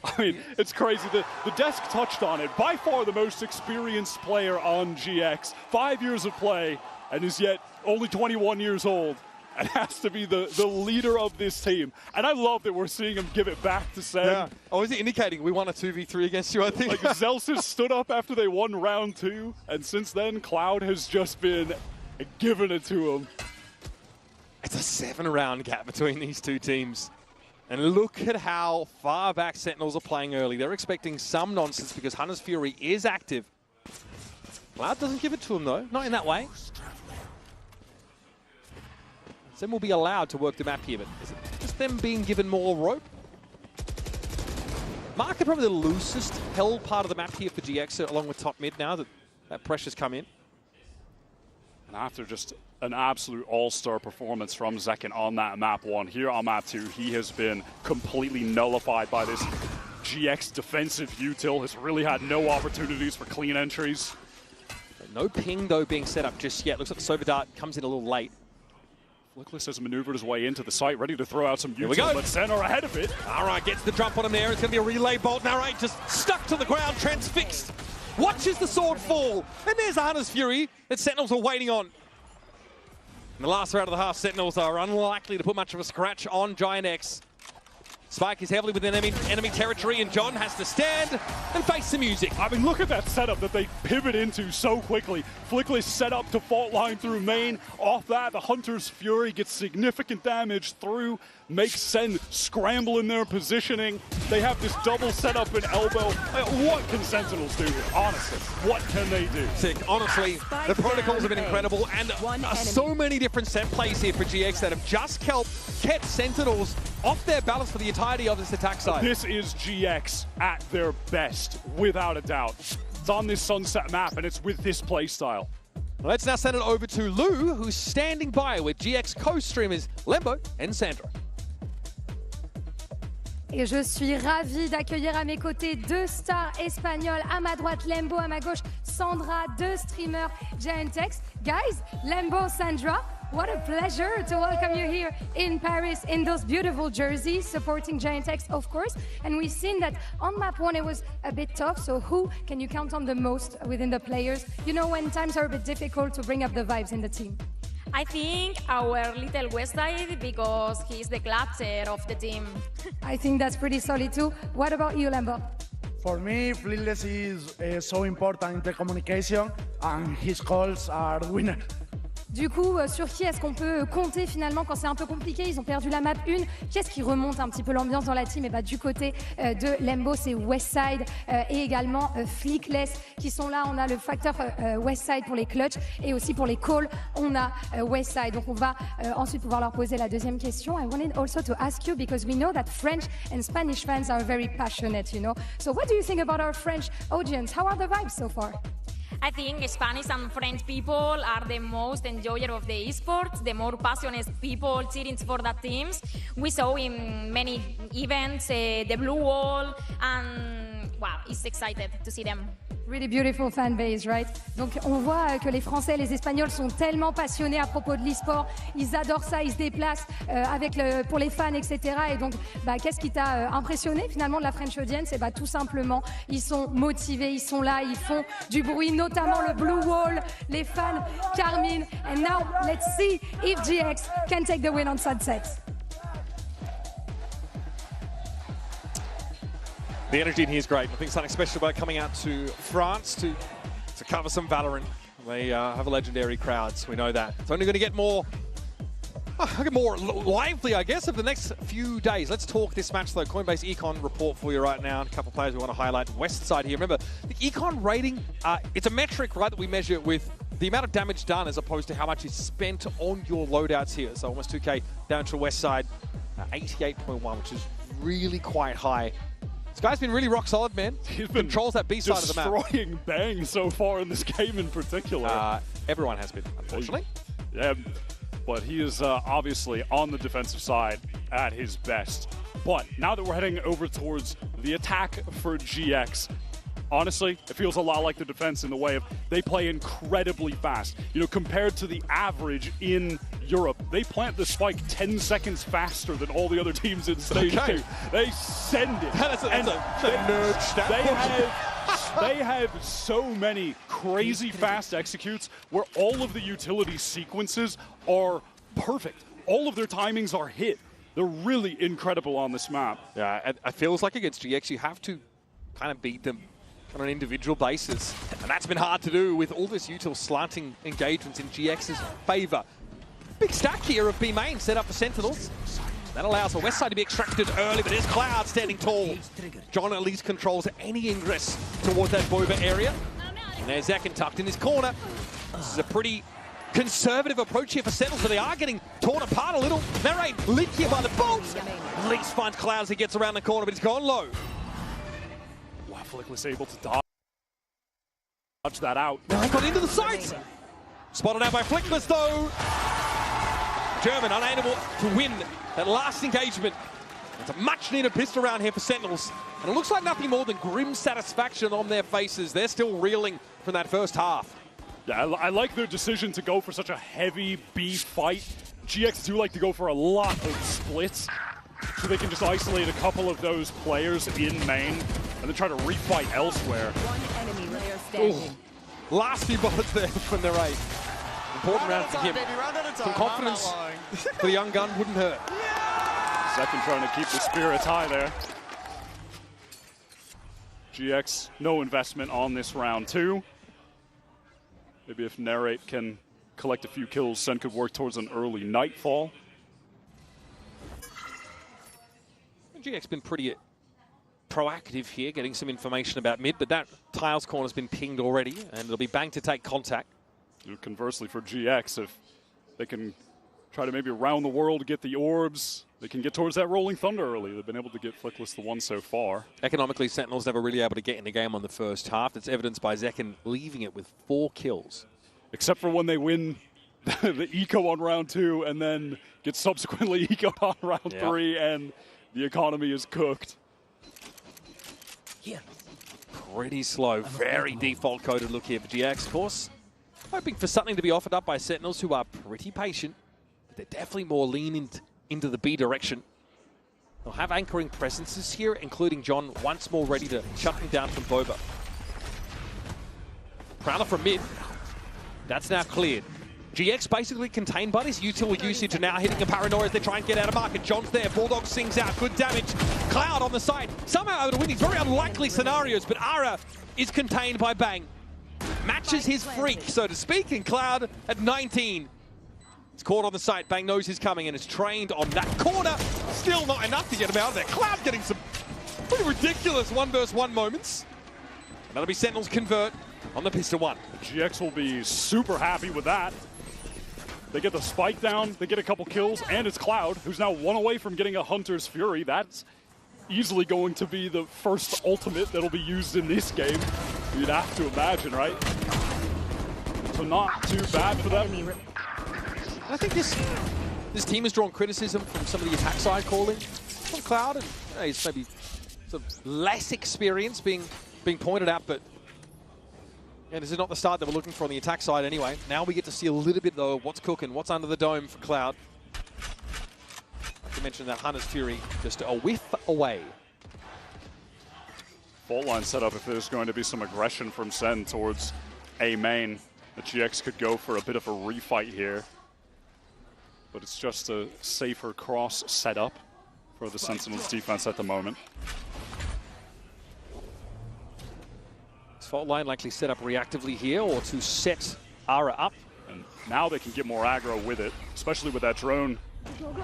I mean, it's crazy. The desk touched on it. By far the most experienced player on GX. 5 years of play, and is yet only 21 years old. and has to be the leader of this team. And I love that we're seeing him give it back to Sen. Yeah. Oh, is he indicating we won a 2v3 against you, I think? Like, Zelsis stood up after they won round 2, and since then, Cloud has just been giving it to him. It's a 7-round gap between these two teams. And look at how far back Sentinels are playing early. They're expecting some nonsense because Hunter's Fury is active. Cloud doesn't give it to him, though. Not in that way. Sen will be allowed to work the map here, but is it just them being given more rope? Mark is probably the loosest held part of the map here for GX, along with top mid now that pressure's come in. And after just an absolute all-star performance from Zekken on that map 1, here on map 2, he has been completely nullified by this GX defensive util. Has really had no opportunities for clean entries. No ping, though, being set up just yet. Looks like the Sober Dart comes in a little late. Flickless has maneuvered his way into the site, ready to throw out some Here we util, go. but Sen are ahead of it. All right, gets the jump on him there. It's going to be a relay bolt. Narrate just stuck to the ground, transfixed. Watches the sword fall. And there's Hunter's Fury that Sentinels are waiting on. In the last round of the half, Sentinels are unlikely to put much of a scratch on Giant X. Spike is heavily within enemy territory, and John has to stand and face the music. I mean, look at that setup that they pivot into so quickly. Flickless set up to fault line through main. Off that, the Hunter's Fury gets significant damage through, makes Sen scramble in their positioning. They have this double setup in elbow. What can Sentinels do here? Honestly, what can they do? Sick. Honestly, the protocols have been incredible, and so many different set plays here for GX that have just kept Sentinels off their balance for the entirety of this attack side. This is GX at their best, without a doubt. It's on this Sunset map, and it's with this playstyle. Let's now send it over to Lou, who's standing by with GX co-streamers Lembo and Sandra. Et je suis ravie d'accueillir à mes côtés 2 stars espagnols. À ma droite, Lembo. À ma gauche, Sandra, 2 streamers Giant X. Guys, Lembo, Sandra, what a pleasure to welcome you here in Paris in those beautiful jerseys, supporting Giant X, of course. And we've seen that on map 1 it was a bit tough, so who can you count on the most within the players? You know, when times are a bit difficult, to bring up the vibes in the team. I think our little West Side, because he's the clutcher of the team. I think that's pretty solid too. What about you, Lembo? For me, Flickless is so important in the communication, and his calls are winner. Du coup, sur qui est-ce qu'on peut compter finalement quand c'est un peu compliqué? Ils ont perdu la map 1. Qu'est-ce qui remonte un petit peu l'ambiance dans la team? Et bah, du côté de Lembo, c'est Westside et également Flickless qui sont là. On a le facteur Westside pour les clutches et aussi pour les calls, on a Westside. Donc on va ensuite pouvoir leur poser la deuxième question. I wanted also to ask you, because we know that French and Spanish fans are very passionate, you know. So what do you think about our French audience? How are the vibes so far? I think Spanish and French people are the most enjoyer of the esports, the more passionate people cheering for the teams. We saw in many events the blue wall, and wow, it's excited to see them. Really beautiful fan base, right? Donc on voit que les Français et les Espagnols sont tellement passionnés à propos de l'e-sport. Ils adorent ça, ils se déplacent pour les fans, etc. Et donc, qu'est-ce qui t'a impressionné finalement de la French audience? Et tout simplement, ils sont motivés, ils sont là, ils font du bruit, notamment le Blue Wall, les fans, Carmine. And now, let's see if GX can take the win on Sunset. The energy in here is great. I think something special about coming out to France to cover some Valorant. They have a legendary crowd, so we know that. It's only going to get more lively, I guess, over the next few days. Let's talk this match, though. Coinbase Econ report for you right now. A couple of players we want to highlight. West side here. Remember, the Econ rating, it's a metric, right, that we measure with the amount of damage done as opposed to how much is spent on your loadouts here. So almost 2K down to West side, 88.1, which is really quite high. This guy's been really rock solid, man. He controls that B side of the map. Destroying Bang so far in this game in particular. Everyone has been, unfortunately. Yeah, but he is obviously on the defensive side at his best. But now that we're heading over towards the attack for GX, honestly, it feels a lot like the defense in the way of they play incredibly fast. You know, compared to the average in Europe, they plant the spike 10 seconds faster than all the other teams in Stage 2. They send it. That's a nerd stat. They have so many crazy fast executes where all of the utility sequences are perfect. all of their timings are hit. They're really incredible on this map. Yeah, it feels like against GX, you have to kind of beat them on an individual basis. And that's been hard to do with all this util slanting engagements in GX's favor. Big stack here of B main set up for Sentinels. That allows the west side to be extracted early, but there's Cloud standing tall. John at least controls any ingress towards that Boba area. And there's Zekin tucked in his corner. This is a pretty conservative approach here for Sentinels, but they are getting torn apart a little. Narrate lit here by the bolts. Least finds Cloud as he gets around the corner, but he's gone low. Wow, Flickless able to dodge that out. Now got into the sights. Spotted out by Flickless though. German unable to win that last engagement. It's a much needed pistol round here for Sentinels. And it looks like nothing more than grim satisfaction on their faces. They're still reeling from that first half. Yeah, I like their decision to go for such a heavy B fight. GX do like to go for a lot of splits, so they can just isolate a couple of those players in main and then try to refight elsewhere. One enemy player standing. Last few bullets there from the right. Important round for him. Some confidence for the young gun wouldn't hurt. Second trying to keep the spirits high there. GX, no investment on this round too. Maybe if Narrate can collect a few kills, Sen could work towards an early nightfall. GX been pretty proactive here, getting some information about mid, but that Tiles corner's been pinged already, and it'll be Bang to take contact. Conversely for GX, if they can try to maybe around the world get the orbs, they can get towards that Rolling Thunder early. They've been able to get Flickless the one so far. Economically, Sentinels never really able to get in the game on the first half. That's evidenced by Zekin leaving it with 4 kills. Except for when they win the eco on round 2 and then get subsequently eco on round 3 and the economy is cooked. Yeah. Pretty slow, very default coded look here for GX, of course. Hoping for something to be offered up by Sentinels, who are pretty patient, but they're definitely more lean into the B direction. They'll have anchoring presences here, including John once more ready to shut him down from Boba. Prowler from mid. That's now cleared. GX basically contained by his util usage and now hitting a Paranoia as they try and get out of market. John's there, Bulldog sings out, good damage. Cloud on the side, somehow able to win these very unlikely scenarios, but Ara is contained by Bang. Matches his freak, so to speak, and Cloud at 19. It's caught on the site. Bang knows he's coming and is trained on that corner. Still not enough to get him out of there. Cloud getting some pretty ridiculous 1v1 moments. And that'll be Sentinels convert on the pistol one. GX will be super happy with that. They get the spike down, they get a couple kills, and it's Cloud, who's now 1 away from getting a Hunter's Fury. That's easily going to be the first ultimate that'll be used in this game. You'd have to imagine, right? So not too bad for them. I think this team has drawn criticism from some of the attack side calling from Cloud, and he's maybe sort of less experience being pointed out, but yeah, this is not the start that we're looking for on the attack side anyway. Now we get to see a little bit though of what's cooking, what's under the dome for Cloud. Like you mentioned, that Hunter's Fury just a whiff away. Fault line set up if there's going to be some aggression from Sen towards A main. The GX could go for a bit of a refight here. But it's just a safer cross setup for the Sentinels defense at the moment. This fault line likely set up reactively here or to set Ara up. And now they can get more aggro with it, especially with that drone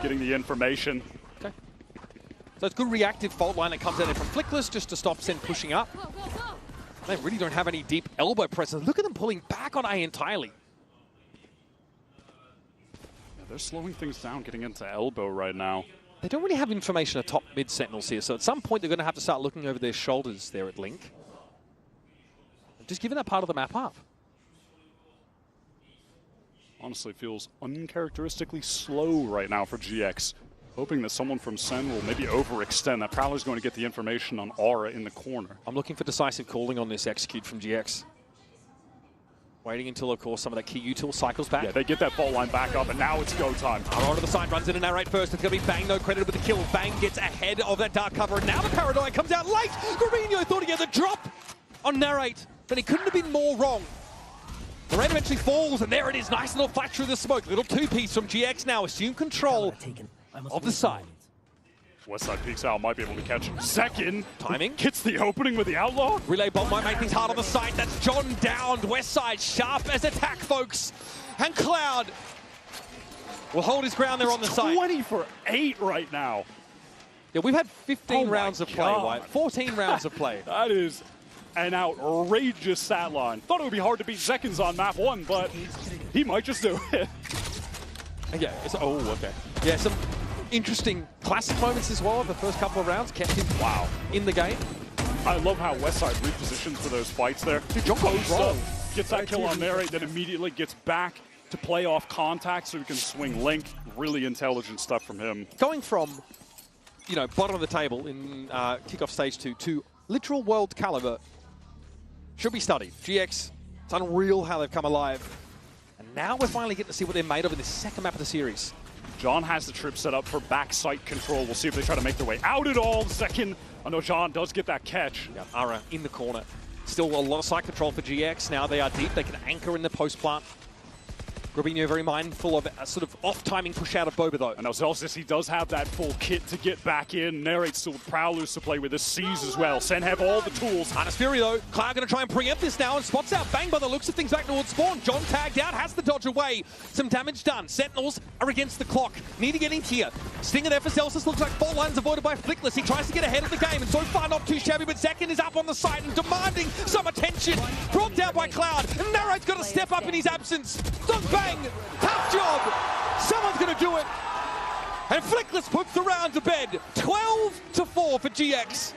getting the information. Okay. So it's good reactive fault line that comes out from Flickless just to stop Sen pushing up. They really don't have any deep elbow presence. Look at them pulling back on A entirely. They're slowing things down, getting into elbow right now. They don't really have information of top mid Sentinels here, so at some point they're going to have to start looking over their shoulders there at Link. Just giving that part of the map up. Honestly, feels uncharacteristically slow right now for GX. Hoping that someone from Sen will maybe overextend. That Prowler's going to get the information on Aura in the corner. I'm looking for decisive calling on this execute from GX. Waiting until, of course, some of that key util cycles back. Yeah, they get that fault line back up, and now it's go time. Aura to the side, runs in and narrate first. It's going to be Bang, no credit with the kill. Bang gets ahead of that dark cover, and now the Paranoia comes out late. Gravino thought he had the drop on narrate, but he couldn't have been more wrong. The rain eventually falls, and there it is. Nice little flash through the smoke. Little two-piece from GX now. Assume control of the side. Westside peeks out, might be able to catch him. Second, timing. Gets the opening with the Outlaw. Relay bomb might make things hard on the side. That's John downed. Westside sharp as attack, folks. And Cloud will hold his ground there on the side. 20 for 8 right now. Yeah, we've had 15 rounds of play, White. 14 rounds of play. That is an outrageous stat line. Thought it would be hard to beat Zekins on map 1, but he might just do it. Yeah, okay. Yeah, some interesting classic moments as well. The first couple of rounds kept him in the game. I love how Westside repositions for those fights there. Dude, John goes wrong. Gets that kill on Mary, then immediately gets back to play off contact so he can swing Link. Really intelligent stuff from him. Going from, you know, bottom of the table in kickoff stage 2 to literal world caliber should be studied. GX, it's unreal how they've come alive. And now we're finally getting to see what they're made of in the second map of the series. John has the trip set up for back sight control. We'll see if they try to make their way out at all. Second, I know John does get that catch. Yeah, Ara in the corner. Still a lot of sight control for GX. Now they are deep. They can anchor in the post plant. Grabinho very mindful of a sort of off-timing push out of Boba, though. And Zelsis, he does have that full kit to get back in. Narrates still with Prowlers to play with, the C's as well. Sen have all the tools. Arnis Fury, though. Cloud going to try and preempt this now and spots out Bang by the looks of things back towards spawn. John tagged out, has the dodge away. Some damage done. Sentinels are against the clock. Need to get in here. Stinger there for Zelsis. Looks like fault lines avoided by Flickless. He tries to get ahead of the game, and so far not too shabby, but Zekin is up on the side and demanding some attention. Brought down by Cloud, and Narrate's got to step up in his absence. Does Bang. Tough job. Someone's going to do it. And Flickless puts the round to bed. 12-4 for GX.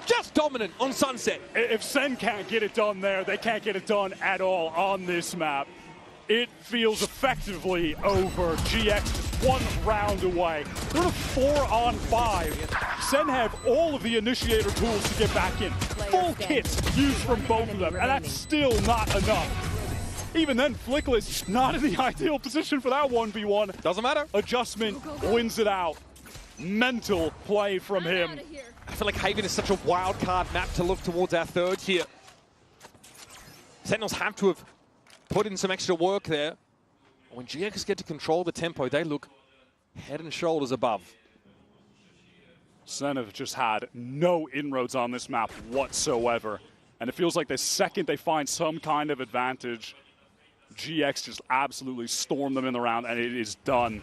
Just dominant on Sunset. If Sen can't get it done there, they can't get it done at all on this map. It feels effectively over. GX just 1 round away. They're 4-on-5. Sen have all of the initiator tools to get back in. Full kits used from both of them, and that's still not enough. Even then, Flickless not in the ideal position for that 1v1. Doesn't matter. Adjustment wins it out. Mental play from him. I feel like Haven is such a wild card map to look towards our third here. Sentinels have to have put in some extra work there. When GX get to control the tempo, they look head and shoulders above. Sen have just had no inroads on this map whatsoever. And it feels like the second they find some kind of advantage, GX just absolutely storm them in the round, and it is done.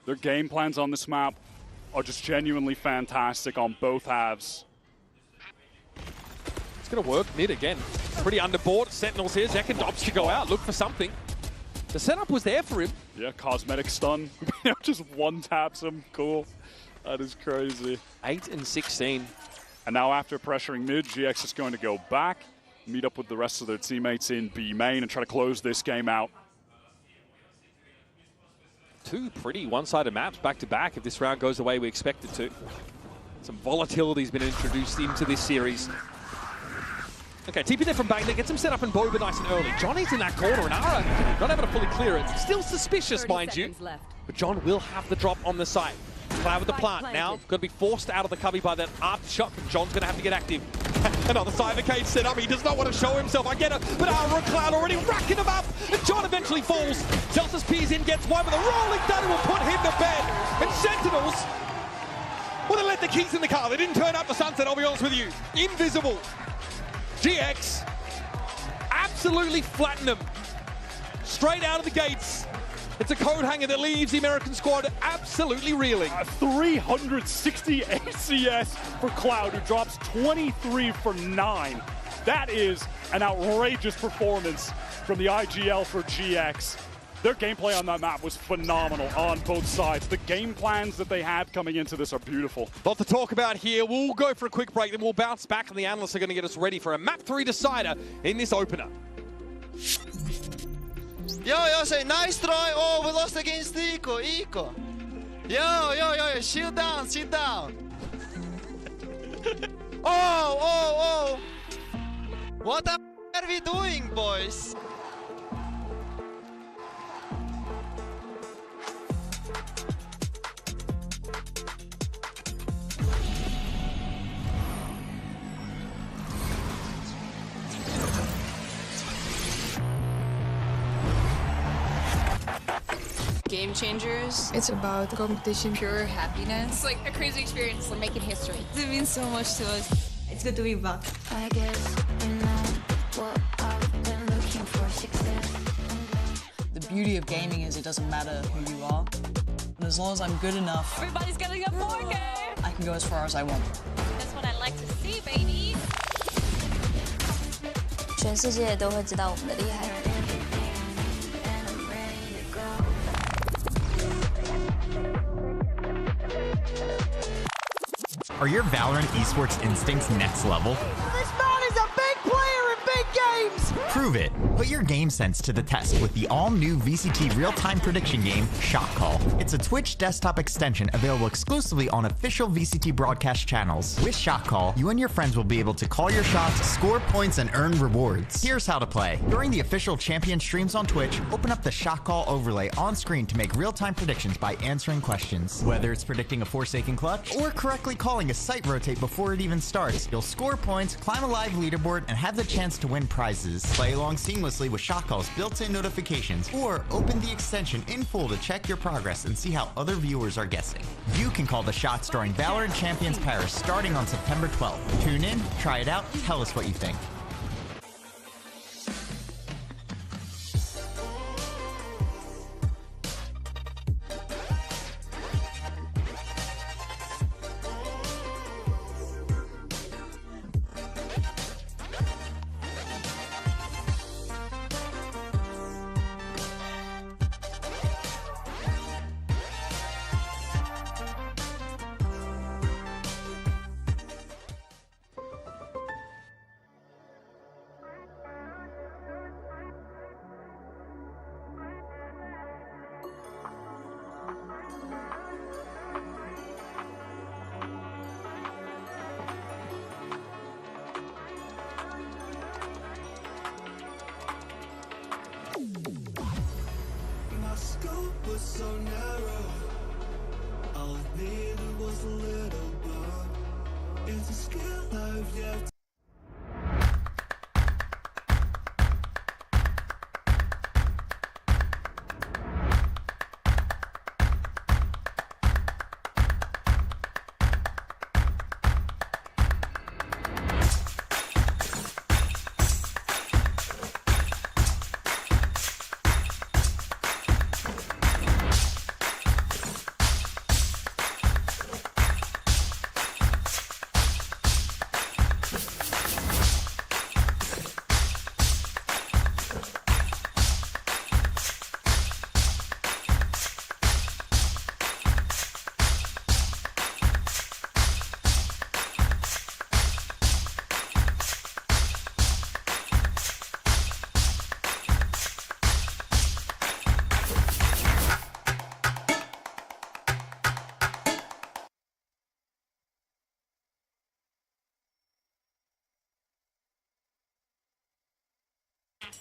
Their game plans on this map are just genuinely fantastic on both halves. It's going to work mid again. Pretty underboard. Sentinels here. Zekin opts to go out, look for something. The setup was there for him. Yeah, cosmetic stun. Just one taps him. Cool. That is crazy. 8 and 16. And now after pressuring mid, GX is going to go back, meet up with the rest of their teammates in B main and try to close this game out. 2 pretty one-sided maps back-to-back if this round goes the way we expect it to. Some volatility has been introduced into this series. Okay, TP there from Bang. That gets him set up in Boba nice and early. Johnny's in that corner, and Ara not able to fully clear it. Still suspicious, mind you. But John will have the drop on the site. Cloud with the plant. Now, going to be forced out of the cubby by that aftershock. John's going to have to get active. Another side of the cage set up. He does not want to show himself. I get it. But Ara and Cloud already racking him up. And John eventually falls. Zelsis pees in, gets one with a rolling thunder will put him to bed. And Sentinels, well, they let the keys in the car. They didn't turn up the sunset, I'll be honest with you. Invisible. GX absolutely flatten them. Straight out of the gates. It's a code hanger that leaves the American squad absolutely reeling. 360 ACS for Cloud, who drops 23 for 9. That is an outrageous performance from the IGL for GX. Their gameplay on that map was phenomenal on both sides. The game plans that they had coming into this are beautiful. Lot to talk about here. We'll go for a quick break, then we'll bounce back, and the analysts are going to get us ready for a Map 3 decider in this opener. Yo, say nice try. Oh, we lost against Eco. Yo, shield down, sit down. Oh. What are we doing, boys? game changers. It's about competition, pure happiness. It's like a crazy experience. We're making history. It means so much to us. It's good to be back. I guess you know what I've been looking for, success. The beauty of gaming is it doesn't matter who you are. And as long as I'm good enough, Everybody's getting a 4K. I can go as far as I want. That's what I like to see, baby. 全世界都会知道我们的厉害。 Are your Valorant esports instincts next level? This man is a big player in big games! Prove it. Put your game sense to the test with the all-new VCT real-time prediction game, Shot Call. It's a Twitch desktop extension available exclusively on official VCT broadcast channels. With Shot Call, you and your friends will be able to call your shots, score points, and earn rewards. Here's how to play. During the official champion streams on Twitch, open up the Shot Call overlay on screen to make real-time predictions by answering questions. Whether it's predicting a Forsaken clutch or correctly calling a site rotate before it even starts, you'll score points, climb a live leaderboard, and have the chance to win prizes. Play along seamlessly with Shot Call's built-in notifications, or open the extension in full to check your progress and see how other viewers are guessing. You can call the shots during Valorant Champions Paris starting on September 12th. Tune in, try it out, tell us what you think. scope was so narrow. All it needed was a little bump. It's a skill I've yet to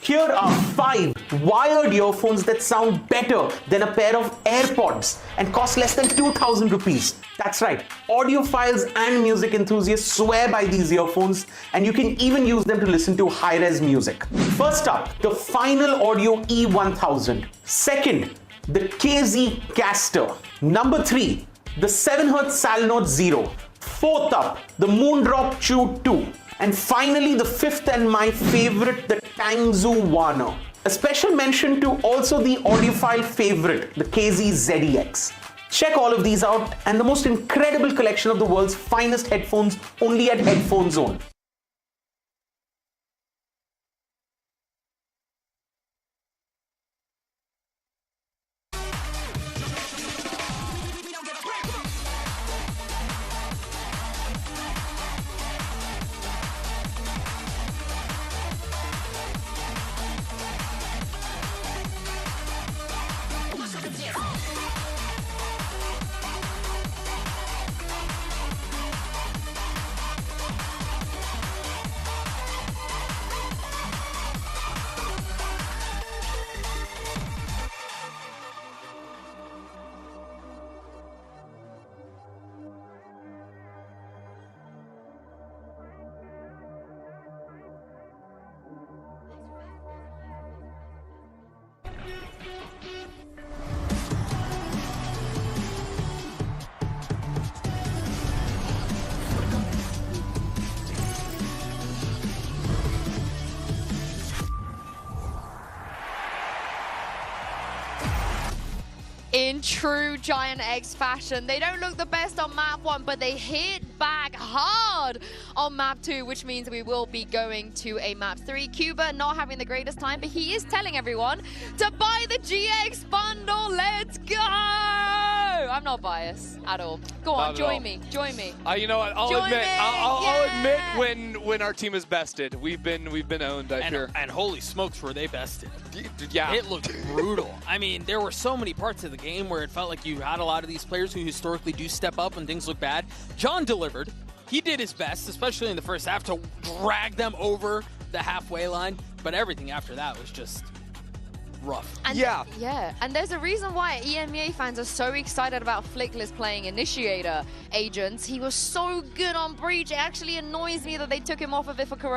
Here are 5 wired earphones that sound better than a pair of AirPods and cost less than 2,000 rupees. That's right, audiophiles and music enthusiasts swear by these earphones, and you can even use them to listen to high-res music. First up, the Final Audio E1000. Second, the KZ Caster. Number 3, the 7Hz Salnote Zero. Fourth up, the Moondrop Chew 2. And finally, the fifth and my favorite, the Tangzhou Warner. A special mention to also the audiophile favorite, the KZ ZEX. Check all of these out, and the most incredible collection of the world's finest headphones only at Headphone Zone. in true Giant X fashion. They don't look the best on map 1, but they hit back hard on map 2, which means we will be going to a map 3. Cuba not having the greatest time, but he is telling everyone to buy the GX bundle. Let's go! I'm not biased at all. Go on, join me. Join me. You know what? I'll admit when our team is bested. We've been owned. I fear. And holy smokes, were they bested? Yeah, it looked brutal. I mean, there were so many parts of the game where it felt like you had a lot of these players who historically do step up when things look bad. John delivered. He did his best, especially in the first half, to drag them over the halfway line. But everything after that was just rough. And yeah, and there's a reason why EMEA fans are so excited about Flickless playing Initiator agents. He was so good on Breach. It actually annoys me that they took him off of it for Corona.